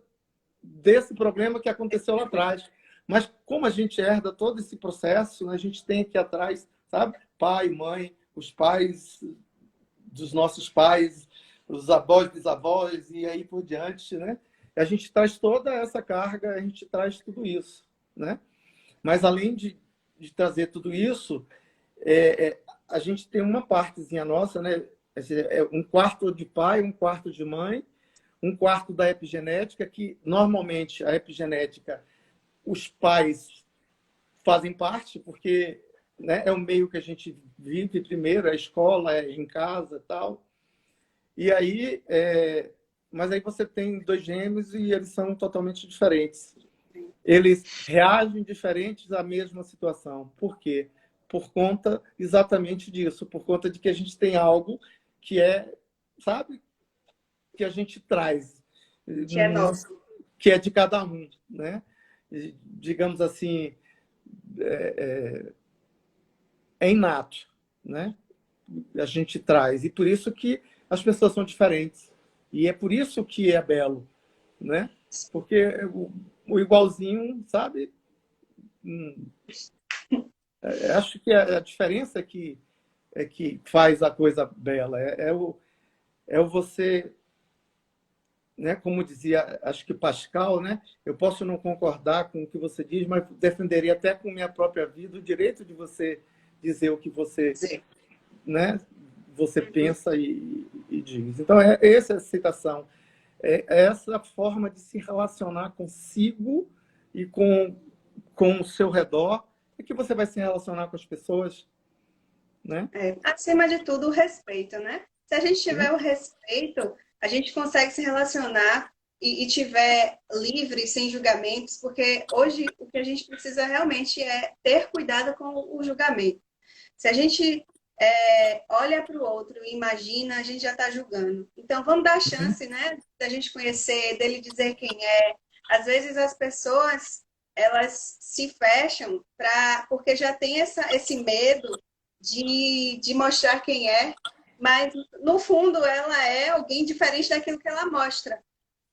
S2: desse problema que aconteceu lá atrás. Mas como a gente herda todo esse processo, a gente tem aqui atrás, sabe? Pai, mãe, os pais dos nossos pais, os avós, bisavós e aí por diante, né? A gente traz toda essa carga, a gente traz tudo isso, né? Mas além de trazer tudo isso, a gente tem uma partezinha nossa, né? Um quarto de pai, um quarto de mãe, um quarto da epigenética, que normalmente a epigenética, os pais fazem parte, porque, né, é o meio que a gente vive primeiro, a escola, é em casa e tal. E aí, mas aí você tem dois gêmeos e eles são totalmente diferentes. Eles reagem diferentes à mesma situação. Por quê? Por conta exatamente disso, por conta de que a gente tem algo que sabe, que a gente traz,
S1: Que é nosso.
S2: que é de cada um, né? Digamos assim, é inato, né? A gente traz. E por isso que as pessoas são diferentes. E é por isso que é belo, né? Porque o igualzinho, sabe? Acho que a diferença que faz a coisa bela. É o você, né? Como dizia, acho que Pascal, né? Eu posso não concordar com o que você diz, mas defenderia até com minha própria vida o direito de você dizer o que você, né? Você pensa e diz. Então, essa é a citação. É essa forma de se relacionar consigo e com o seu redor, é que você vai se relacionar com as pessoas, né?
S1: Acima de tudo, o respeito, né? Se a gente tiver o respeito, a gente consegue se relacionar e tiver livre, sem julgamentos, porque hoje o que a gente precisa realmente é ter cuidado com o julgamento. Se a gente olha para o outro e imagina, a gente já está julgando. Então, vamos dar a chance, né? Da gente conhecer, dele dizer quem é. Às vezes as pessoas, elas se fecham porque já tem esse medo de mostrar quem é, mas no fundo ela é alguém diferente daquilo que ela mostra.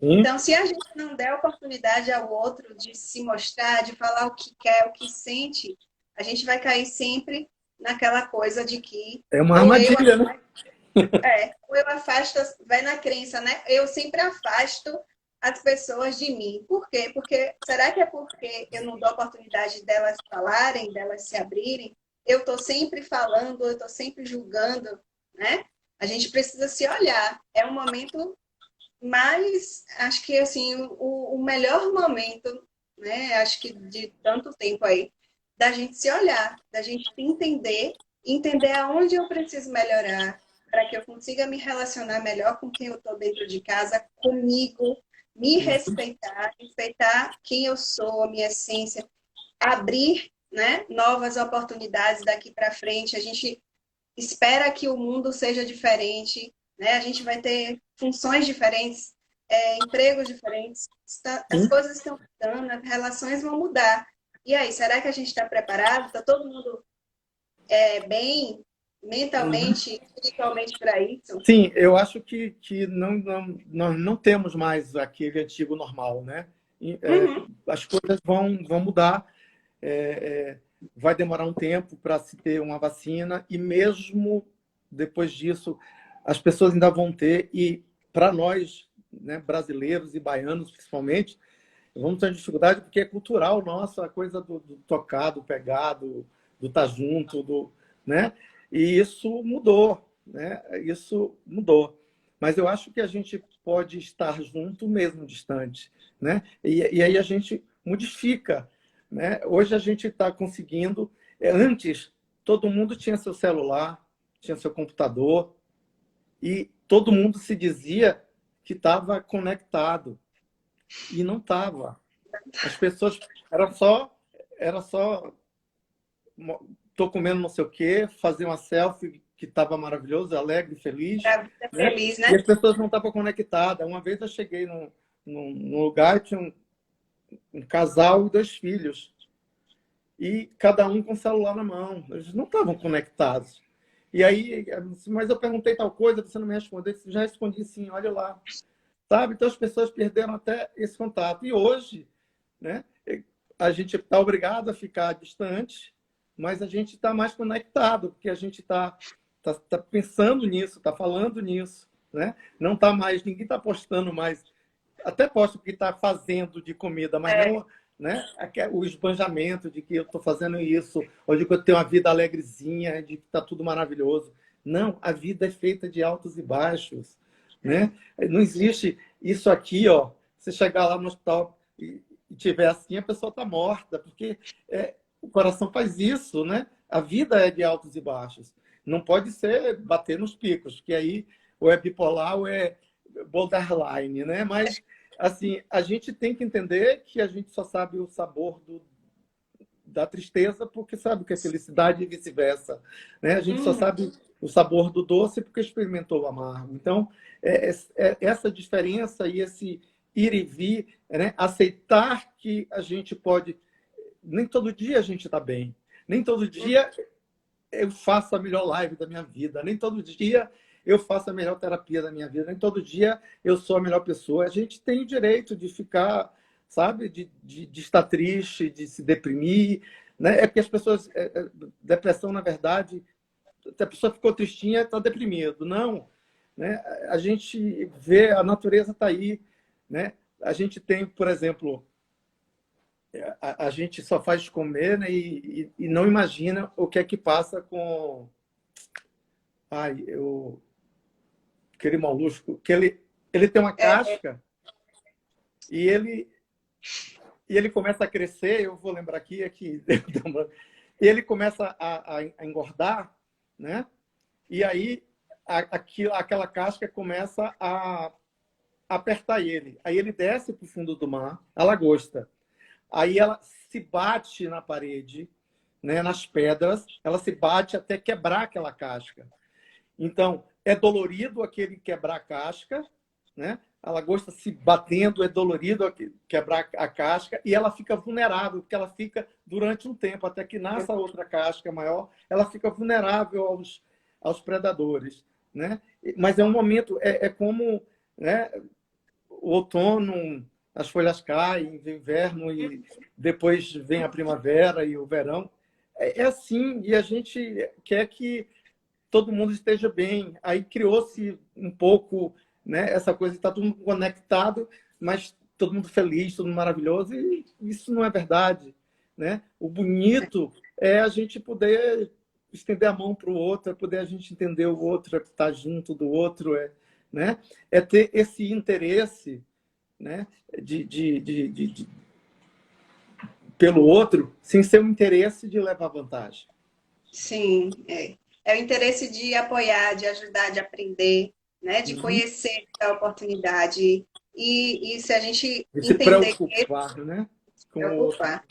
S1: Então, se a gente não der oportunidade ao outro de se mostrar, de falar o que quer, o que sente, a gente vai cair sempre naquela coisa de que
S2: é uma armadilha, né?
S1: ou eu afasto, vai na crença, né? Eu sempre afasto as pessoas de mim. Por quê? Porque será que é porque eu não dou oportunidade delas falarem, delas se abrirem? Eu estou sempre falando, eu estou sempre julgando, né? A gente precisa se olhar. É um momento mais, acho que assim, o melhor momento, né? Acho que de tanto tempo aí, da gente se olhar, da gente entender aonde eu preciso melhorar, para que eu consiga me relacionar melhor com quem eu estou dentro de casa, comigo, me respeitar, respeitar quem eu sou, a minha essência, abrir, né, novas oportunidades daqui para frente. A gente espera que o mundo seja diferente, né? A gente vai ter funções diferentes, empregos diferentes, as coisas estão mudando, as relações vão mudar. E aí, será que a gente está preparado? Está todo mundo bem mentalmente, espiritualmente para isso?
S2: Sim, eu acho que nós não temos mais aquele antigo normal, né? As coisas vão mudar, vai demorar um tempo para se ter uma vacina, e mesmo depois disso, as pessoas ainda vão ter, e para nós, né, brasileiros e baianos principalmente, vamos ter dificuldade porque é cultural nossa, a coisa do tocar, do pegar, do estar junto, né? E isso mudou, né? Isso mudou. Mas eu acho que a gente pode estar junto mesmo distante, né? E aí a gente modifica, né? Hoje a gente está conseguindo. Antes, todo mundo tinha seu celular, tinha seu computador, e todo mundo se dizia que estava conectado. E não estava. As pessoas era só tô comendo não sei o quê, fazer uma selfie que estava maravilhoso, alegre, feliz, né?
S1: Feliz,
S2: E
S1: né?
S2: as pessoas não estavam conectadas. Uma vez eu cheguei num lugar e tinha um casal e dois filhos. e cada um com o celular na mão. Eles não estavam conectados. E aí, mas eu perguntei tal coisa, você não me respondeu. Já respondi sim, olha lá. Sabe? Então as pessoas perderam até esse contato. E hoje, né, a gente está obrigado a ficar distante, mas a gente está mais conectado, porque a gente tá pensando nisso, está falando nisso. Né? Não está mais, ninguém está postando mais. Até posto o que está fazendo de comida, mas não, né? O esbanjamento de que eu estou fazendo isso, ou de que eu tenho uma vida alegrezinha, de que está tudo maravilhoso. Não, a vida é feita de altos e baixos. Né? Não existe isso aqui, ó. Você chegar lá no hospital e tiver assim, a pessoa está morta, porque o coração faz isso, né? A vida é de altos e baixos. Não pode ser bater nos picos, que aí ou é bipolar ou é borderline, né? Mas assim, a gente tem que entender que a gente só sabe o sabor da tristeza porque sabe o que é felicidade e vice-versa, né? A gente só sabe o sabor do doce porque experimentou o amargo. Então, essa diferença e esse ir e vir, né? Aceitar que a gente pode... Nem todo dia a gente está bem. Nem todo dia eu faço a melhor live da minha vida. Nem todo dia eu faço a melhor terapia da minha vida. Nem todo dia eu sou a melhor pessoa. A gente tem o direito de ficar, sabe? De estar triste, de se deprimir. Né? É porque as pessoas... depressão, na verdade... Se a pessoa ficou tristinha, está deprimido. Não. Né? A gente vê, a natureza está aí. Né? A gente tem, por exemplo... A gente só faz comer, né? E não imagina o que é que passa com... Ai, aquele molusco, que ele tem uma casca e ele começa a crescer, eu vou lembrar aqui, e ele começa a engordar, né? E aí aquela casca começa a apertar ele. Aí ele desce para o fundo do mar, a lagosta. Aí ela se bate na parede, né, nas pedras, ela se bate até quebrar aquela casca. Então, é dolorido aquele quebrar a casca, né? A lagosta se batendo, é dolorido quebrar a casca, e ela fica vulnerável, porque ela fica durante um tempo, até que nasça outra casca maior, ela fica vulnerável aos predadores. Né? Mas é um momento, como, né, o outono, as folhas caem, vem inverno, e depois vem a primavera e o verão. É assim, e a gente quer que todo mundo esteja bem. Aí criou-se um pouco, né, essa coisa de estar todo mundo conectado, mas todo mundo feliz, todo mundo maravilhoso, e isso não é verdade. Né? O bonito é a gente poder estender a mão para o outro, é poder a gente entender o outro, é estar junto do outro, né? É ter esse interesse, né, pelo outro, sem ser um interesse de levar vantagem.
S1: Sim, é o interesse de apoiar, de ajudar, de aprender, né? De conhecer a oportunidade. E se a gente
S2: E se
S1: entender
S2: preocupar, né? Com
S1: preocupar.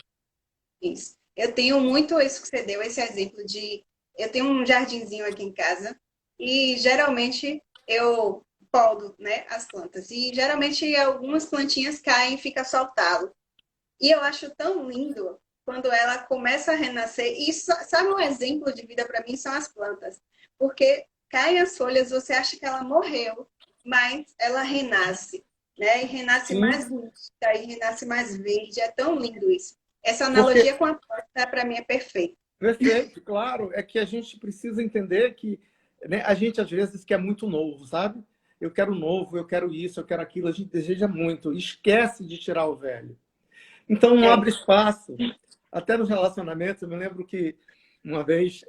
S1: Isso. Eu tenho muito isso que você deu, esse exemplo de... Eu tenho um jardinzinho aqui em casa e geralmente eu podo, né, as plantas. E geralmente algumas plantinhas caem e fica só o talo. E eu acho tão lindo quando ela começa a renascer. E sabe um exemplo de vida para mim são as plantas. Porque caem as folhas, você acha que ela morreu, mas ela renasce, né? E renasce mais bonita, e renasce mais verde. É tão lindo isso. Essa analogia com a planta, para mim, é perfeita.
S2: Perfeito, claro. É que a gente precisa entender que, né, a gente, às vezes, quer muito novo, sabe? Eu quero novo, eu quero isso, eu quero aquilo. A gente deseja muito. Esquece de tirar o velho. Então, não abre espaço. Até nos relacionamentos, eu me lembro que uma vez,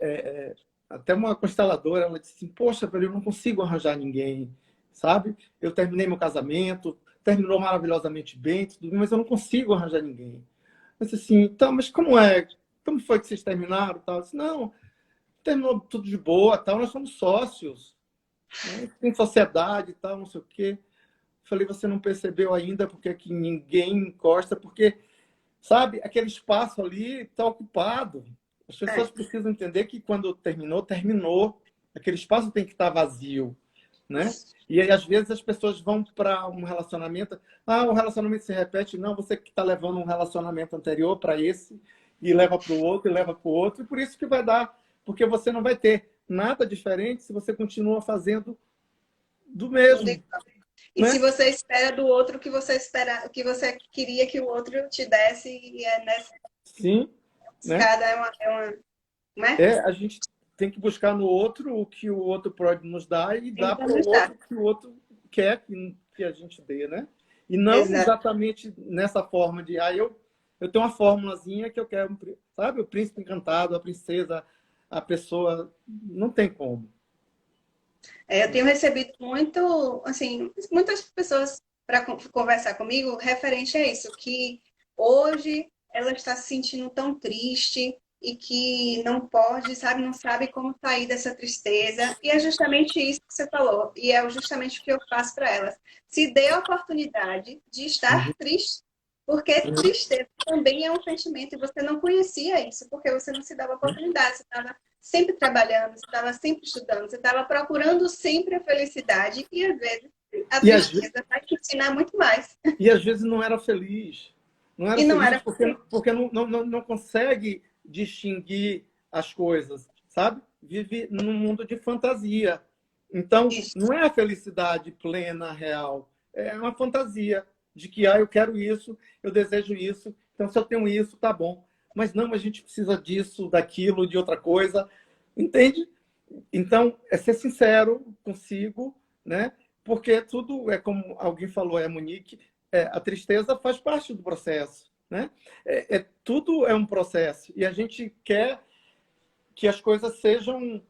S2: até uma consteladora, ela disse assim, poxa, velho, eu não consigo arranjar ninguém, sabe? Eu terminei meu casamento, terminou maravilhosamente bem, tudo, mas eu não consigo arranjar ninguém. Eu disse assim, então, mas como é? Como foi que vocês terminaram? Tal? Eu disse, não, terminou tudo de boa, tal, nós somos sócios, né? Tem sociedade e tal, não sei o quê. Falei, você não percebeu ainda porque aqui ninguém encosta, porque, sabe, aquele espaço ali está ocupado. As pessoas precisam entender que quando terminou, terminou. Aquele espaço tem que estar vazio, né? E aí, às vezes, as pessoas vão para um relacionamento. Ah, o relacionamento se repete. Não, você que está levando um relacionamento anterior para esse, e leva para o outro, e leva para o outro, e por isso que vai dar, porque você não vai ter nada diferente se você continua fazendo do mesmo,
S1: E se
S2: né?
S1: você espera do outro o que você espera, o que você queria que o outro te desse, e é nessa
S2: Sim, né?
S1: escada né?
S2: A gente tem que buscar no outro o que o outro pode nos dar e dar para
S1: Tentando
S2: o
S1: estar.
S2: outro o que o outro quer que a gente dê, né? E não
S1: Exato.
S2: exatamente nessa forma de, eu tenho uma formulazinha que eu quero, sabe? O príncipe encantado, a princesa, a pessoa, não tem como.
S1: Eu tenho recebido muito, assim, muitas pessoas para conversar comigo referente a isso, que hoje ela está se sentindo tão triste e que não pode, sabe, não sabe como sair dessa tristeza. E é justamente isso que você falou, e é justamente o que eu faço para elas. Se dê a oportunidade de estar
S2: Uhum.
S1: triste, porque
S2: Uhum.
S1: tristeza também é um sentimento e você não conhecia isso, porque você não se dava a oportunidade, você estava sempre trabalhando, você estava sempre estudando, você estava procurando sempre a felicidade e às vezes a
S2: E, às, ve-
S1: tristeza vai te ensinar muito mais.
S2: e às vezes não era feliz. Não era
S1: E não
S2: feliz
S1: era
S2: porque não consegue distinguir as coisas, sabe? Vive num mundo de fantasia. Então,
S1: isso.
S2: não é a felicidade plena, real. É uma fantasia de que, eu quero isso, eu desejo isso, então se eu tenho isso, tá bom. Mas não, a gente precisa disso, daquilo, de outra coisa. Entende? Então, é ser sincero consigo, né? Porque tudo é como alguém falou, Monique, a tristeza faz parte do processo, né? Tudo é um processo e a gente quer que as coisas sejam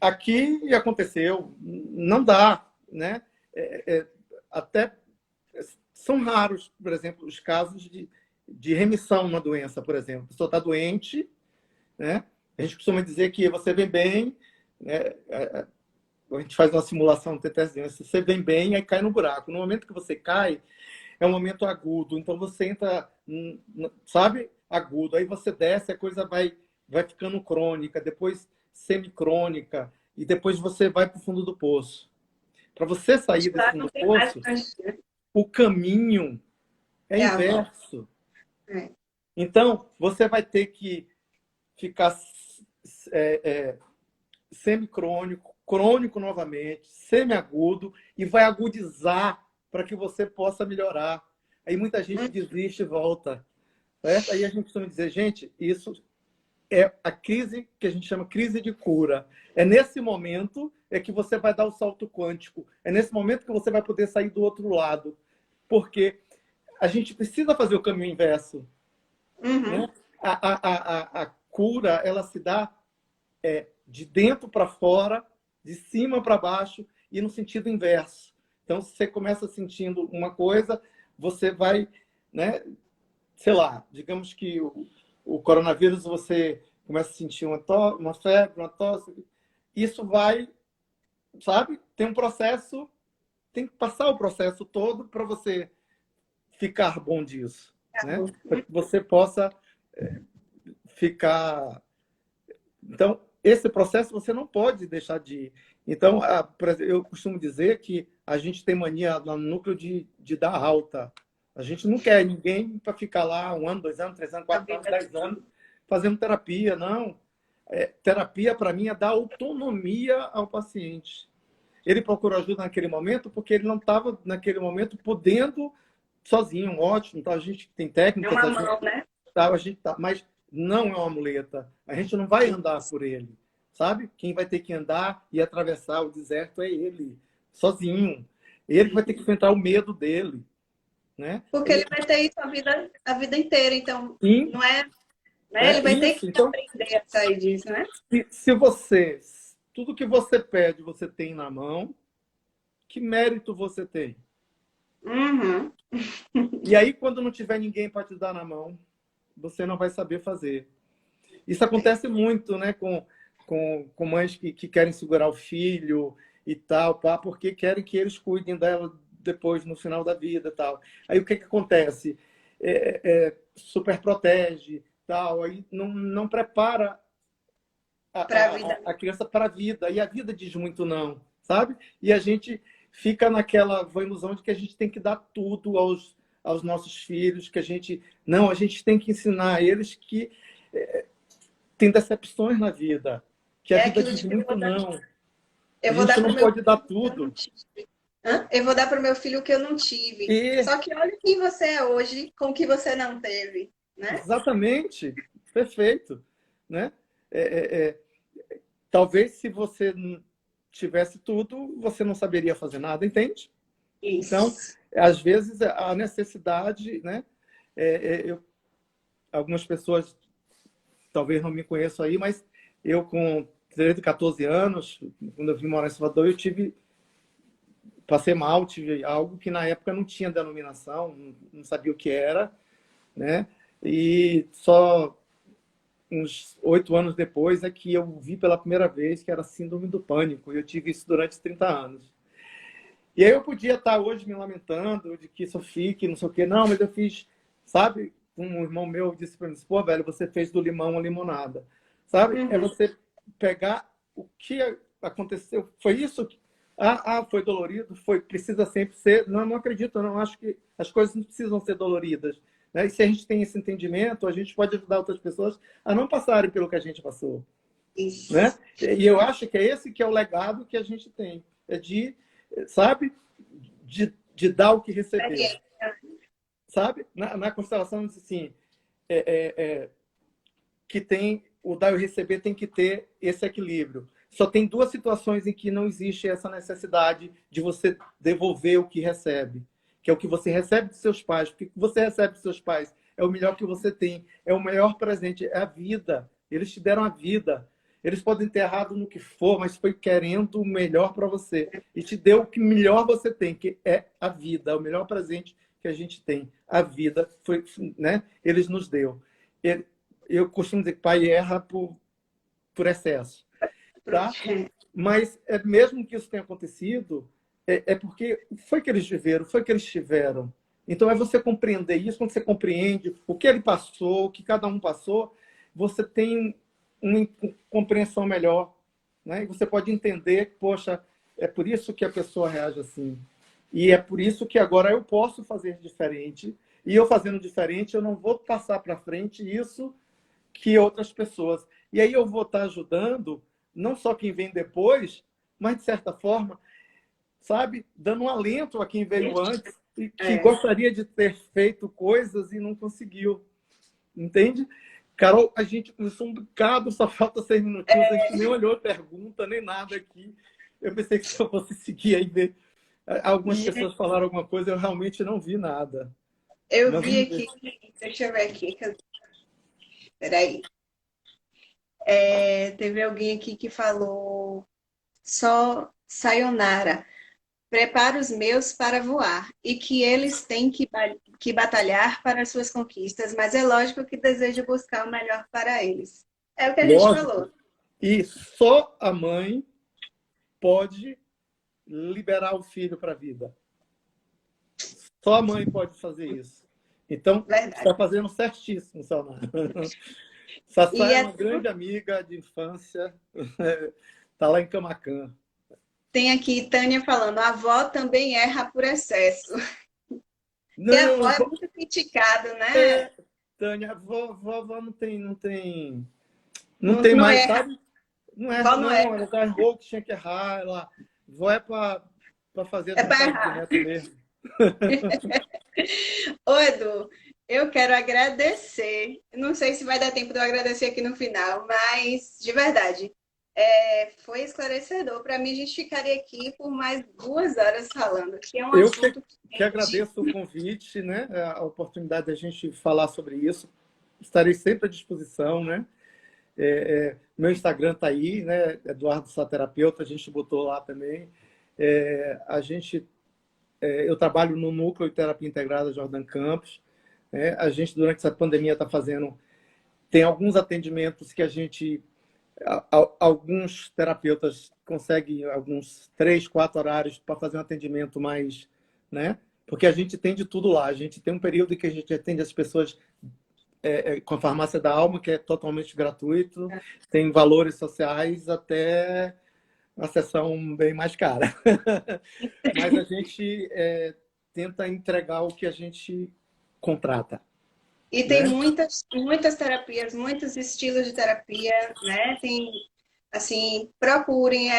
S2: aqui e aconteceu, não dá, né? Até são raros, por exemplo, os casos de remissão na doença, por exemplo. A pessoa está doente, né? A gente costuma dizer que você vem bem, né? A gente faz uma simulação de TTS, você vem bem, aí cai no buraco. No momento que você cai, é um momento agudo. Então você entra, sabe, agudo. Aí você desce, a coisa vai ficando crônica, depois semicrônica, e depois você vai para o fundo do poço. Para você sair desse
S1: Lá
S2: fundo
S1: não
S2: do
S1: tem mais
S2: poço,
S1: pra gente.
S2: o caminho é
S1: É a volta.
S2: inverso.
S1: É.
S2: Então, você vai ter que ficar semicrônico, crônico novamente, semiagudo, e vai agudizar para que você possa melhorar. Aí muita gente desiste e volta. Certo? Aí a gente costuma dizer, gente, isso é a crise que a gente chama crise de cura. É nesse momento que você vai dar o salto quântico. É nesse momento que você vai poder sair do outro lado. Porque a gente precisa fazer o caminho inverso. Né?
S1: Uhum.
S2: A cura, ela se dá de dentro para fora, de cima para baixo e no sentido inverso. Então, se você começa sentindo uma coisa, você vai, né, sei lá, digamos que o coronavírus, você começa a sentir uma febre, uma tosse, isso vai, sabe, tem um processo, tem que passar o processo todo para você ficar bom disso, né? Para que você possa ficar. Então, esse processo você não pode deixar de ir. Então, por exemplo, eu costumo dizer que a gente tem mania no núcleo de dar alta. A gente não quer ninguém para ficar lá 1 ano, 2 anos, 3 anos,
S1: A
S2: 4 anos,
S1: vida
S2: 10 anos fazendo terapia. Não. Terapia, para mim, é dar autonomia ao paciente. Ele procurou ajuda naquele momento porque ele não estava, naquele momento, podendo sozinho. Ótimo. Então, a gente tem
S1: é
S2: técnicas,
S1: uma mão, né?
S2: a gente tá, mas não é uma muleta. A gente não vai andar por ele, sabe? Quem vai ter que andar e atravessar o deserto é ele, sozinho. Ele vai ter que enfrentar o medo dele, né?
S1: Porque ele vai ter isso a vida inteira, então
S2: Sim,
S1: não é, né? Ele vai ter que
S2: isso. Então,
S1: aprender a sair disso, né?
S2: se tudo que você pede, você tem na mão, que mérito você tem?
S1: Uhum.
S2: E aí, quando não tiver ninguém para te dar na mão, você não vai saber fazer. Isso acontece muito, né, com mães que querem segurar o filho e tal, pá, porque querem que eles cuidem dela depois, no final da vida e tal. Aí o que acontece? Super protege, tal, aí não prepara
S1: Para a vida.
S2: a criança para a vida. E a vida diz muito não, sabe? E a gente fica naquela ilusão de que a gente tem que dar tudo aos nossos filhos, que a gente tem que ensinar a eles que tem decepções na vida, que a
S1: É
S2: vida
S1: aquilo
S2: diz
S1: de que
S2: muito não. A
S1: eu vou
S2: gente
S1: dar para o
S2: não
S1: meu
S2: pode dar
S1: filho o que eu não
S2: tudo.
S1: tive. Hã? Eu vou dar para o meu filho o que eu não tive.
S2: E
S1: Só que olha quem você é hoje com o que você não teve, né?
S2: exatamente, perfeito, né? É, é, é, talvez se você não tivesse tudo, você não saberia fazer nada, entende? Então,
S1: Isso.
S2: às vezes a necessidade, né? Algumas pessoas talvez não me conheçam aí, mas eu com 13, 14 anos, quando eu vim morar em Salvador, passei mal, tive algo que na época não tinha denominação, não sabia o que era, né? E só uns 8 anos depois é que eu vi pela primeira vez que era síndrome do pânico, e eu tive isso durante 30 anos. E aí eu podia estar hoje me lamentando de que isso fique, não sei o quê. Não, mas eu fiz, sabe? Um irmão meu disse para mim, pô, velho, você fez do limão uma limonada. Sabe? É
S1: Uhum.
S2: você pegar o que aconteceu. Foi isso? Foi dolorido? Foi, precisa sempre ser. Não, não acredito, não. Acho que as coisas não precisam ser doloridas. Né? E se a gente tem esse entendimento, a gente pode ajudar outras pessoas a não passarem pelo que a gente passou. Né?
S1: Isso.
S2: E eu acho que é esse que é o legado que a gente tem. É de, sabe, de dar o que receber. Sabe? Na constelação diz assim, que tem o dar e o receber tem que ter esse equilíbrio. Só tem duas situações em que não existe essa necessidade de você devolver o que recebe, que é o que você recebe dos seus pais. Porque o que você recebe dos seus pais é o melhor que você tem, é o melhor presente, é a vida. Eles te deram a vida. Eles podem ter errado no que for, mas foi querendo o melhor para você. E te deu o que melhor você tem, que é a vida, é o melhor presente que a gente tem. A vida foi, né? Eles nos deu. Eu costumo dizer que pai erra por excesso, tá? Mas mesmo que isso tenha acontecido, é porque foi que eles viveram, foi que eles tiveram. Então é você compreender isso. Quando você compreende o que ele passou, o que cada um passou, você tem uma compreensão melhor, né? E você pode entender, poxa, é por isso que a pessoa reage assim. E é por isso que agora eu posso fazer diferente. E eu fazendo diferente, eu não vou passar para frente isso que outras pessoas. E aí eu vou estar ajudando não só quem vem depois, mas de certa forma, sabe, dando um alento a quem veio antes e que gostaria de ter feito coisas e não conseguiu. Entende? Carol, a gente começou um bocado, só falta 6 minutinhos, a gente nem olhou pergunta, nem nada aqui. Eu pensei que se eu fosse seguir aí ver. Algumas pessoas falaram alguma coisa, eu realmente não vi nada.
S1: Eu
S2: Mas
S1: vi
S2: vamos ver.
S1: aqui, deixa eu ver aqui. Peraí. Teve alguém aqui que falou só sayonara. Prepara os meus para voar e que eles têm que batalhar para as suas conquistas, mas é lógico que desejo buscar o melhor para eles. É o que a gente
S2: Lógico.
S1: falou.
S2: E só a mãe pode liberar o filho para a vida. Só a mãe pode fazer isso. Então, está
S1: Verdade.
S2: fazendo certíssimo, Salma. Sassá
S1: E
S2: é uma grande amiga de infância, está lá em Camaquã.
S1: tem aqui Tânia falando, a avó também erra por excesso. E a avó
S2: Não,
S1: é muito criticada, né?
S2: Tânia, vovó não
S1: Não,
S2: tem
S1: não
S2: mais,
S1: erra.
S2: sabe? Não erra,
S1: Vó não
S2: não.
S1: erra.
S2: Ela já errou que tinha que errar. Ela vó é para fazer a
S1: É para
S2: vontade do
S1: errar.
S2: neto mesmo.
S1: Ô, Edu, eu quero agradecer. Não sei se vai dar tempo de eu agradecer aqui no final, mas de verdade, foi esclarecedor. Para mim, a gente ficaria aqui por mais 2 horas falando, que é um
S2: Eu
S1: assunto
S2: que
S1: quente.
S2: agradeço o convite, né? A oportunidade da gente falar sobre isso. Estarei sempre à disposição, né? Meu Instagram está aí, né? Eduardo Sá Terapeuta, a gente botou lá também. Eu trabalho no Núcleo de Terapia Integrada Jordan Campos. Né? A gente, durante essa pandemia, está fazendo... Tem alguns atendimentos que a gente... Alguns terapeutas conseguem alguns 3, 4 horários para fazer um atendimento mais... Né? Porque a gente tem de tudo lá. A gente tem um período que a gente atende as pessoas com a farmácia da alma, que é totalmente gratuito, tem valores sociais até uma sessão bem mais cara. Mas a gente tenta entregar o que a gente contrata,
S1: E tem
S2: né?
S1: muitas terapias, muitos estilos de terapia, né? Tem, assim, procurem,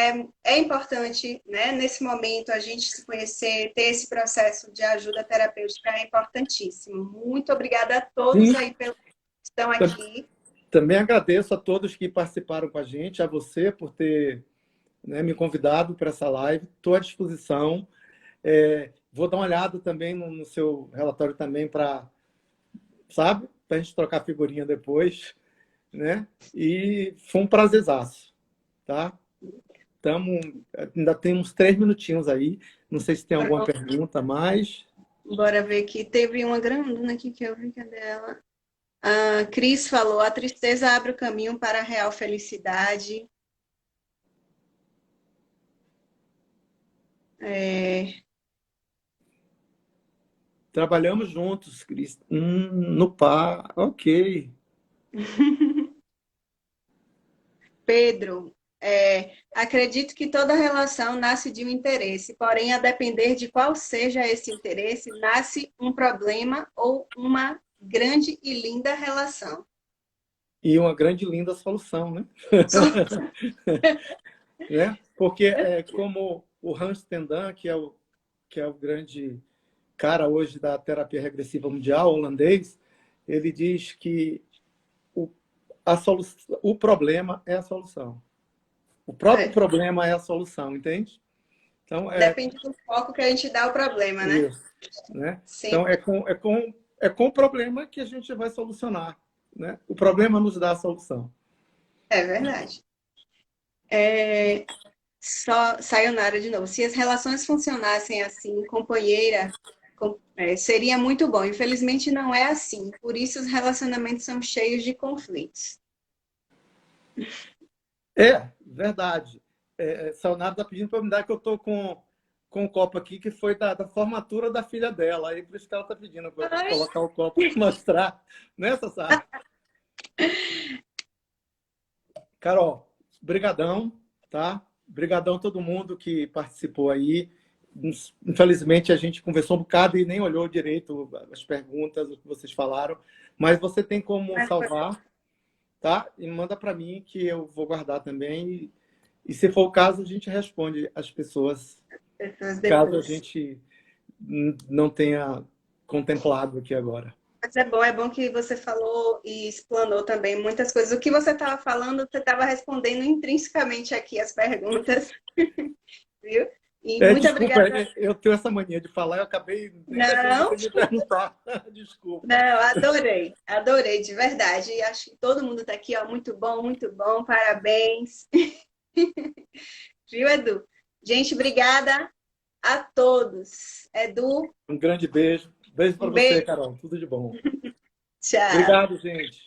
S1: é importante, né? Nesse momento, a gente se conhecer, ter esse processo de ajuda terapêutica é importantíssimo. Muito obrigada a todos
S2: Sim,
S1: aí que estão
S2: tam-
S1: aqui.
S2: também agradeço a todos que participaram com a gente, a você por ter, né, me convidado para essa live. Estou à disposição. Vou dar uma olhada também no seu relatório também para, sabe, para a gente trocar figurinha depois, né? E foi um prazerzaço, tá? Tamo, ainda tem uns 3 minutinhos aí. Não sei se tem alguma pergunta a mais.
S1: Bora ver aqui. Teve uma grandona aqui que eu vi, cadê ela? A Cris falou, a tristeza abre o caminho para a real felicidade. É...
S2: Trabalhamos juntos, Cris. No par, ok.
S1: Pedro, acredito que toda relação nasce de um interesse, porém, a depender de qual seja esse interesse, nasce um problema ou uma grande e linda relação.
S2: E uma grande e linda solução, né? Né? Porque como o Hans Tendan, que é o grande cara hoje da terapia regressiva mundial, holandês, ele diz que o, o problema é a solução. O próprio
S1: É,
S2: problema é a solução, entende? Então,
S1: depende do foco que a gente dá ao problema, né?
S2: isso, né?
S1: Sim,
S2: Então, é com o problema que a gente vai solucionar, né? O problema nos dá a solução.
S1: é verdade. Só sayonara de novo. Se as relações funcionassem assim, companheira, seria muito bom. Infelizmente não é assim. Por isso os relacionamentos são cheios de conflitos.
S2: Verdade. Sayonara está pedindo para me dar que eu estou com um copo aqui que foi da formatura da filha dela. Aí por isso que ela está pedindo para
S1: Ai,
S2: colocar o copo para mostrar. Né, Sassá? Carol, brigadão, tá? Brigadão todo mundo que participou aí. Infelizmente, a gente conversou um bocado e nem olhou direito as perguntas, o que vocês falaram. Mas você tem como salvar, tá? E manda para mim que eu vou guardar também. E se for o caso, a gente responde às pessoas,
S1: pessoas
S2: caso a
S1: depois.
S2: gente não tenha contemplado aqui agora.
S1: Mas é bom que você falou e explanou também muitas coisas. O que você estava falando, você estava respondendo intrinsecamente aqui as perguntas, viu? E muito
S2: Desculpa,
S1: obrigada.
S2: eu tenho essa mania de falar, eu acabei nem deixando
S1: Não,
S2: você me perguntar. Desculpa.
S1: não, adorei, adorei, de verdade. Acho que todo mundo está aqui, ó, muito bom, parabéns. Viu, Edu? Gente, obrigada a todos. Edu,
S2: Um grande beijo. Beijo para
S1: um
S2: você,
S1: beijo,
S2: Carol. Tudo de bom.
S1: tchau.
S2: Obrigado, gente.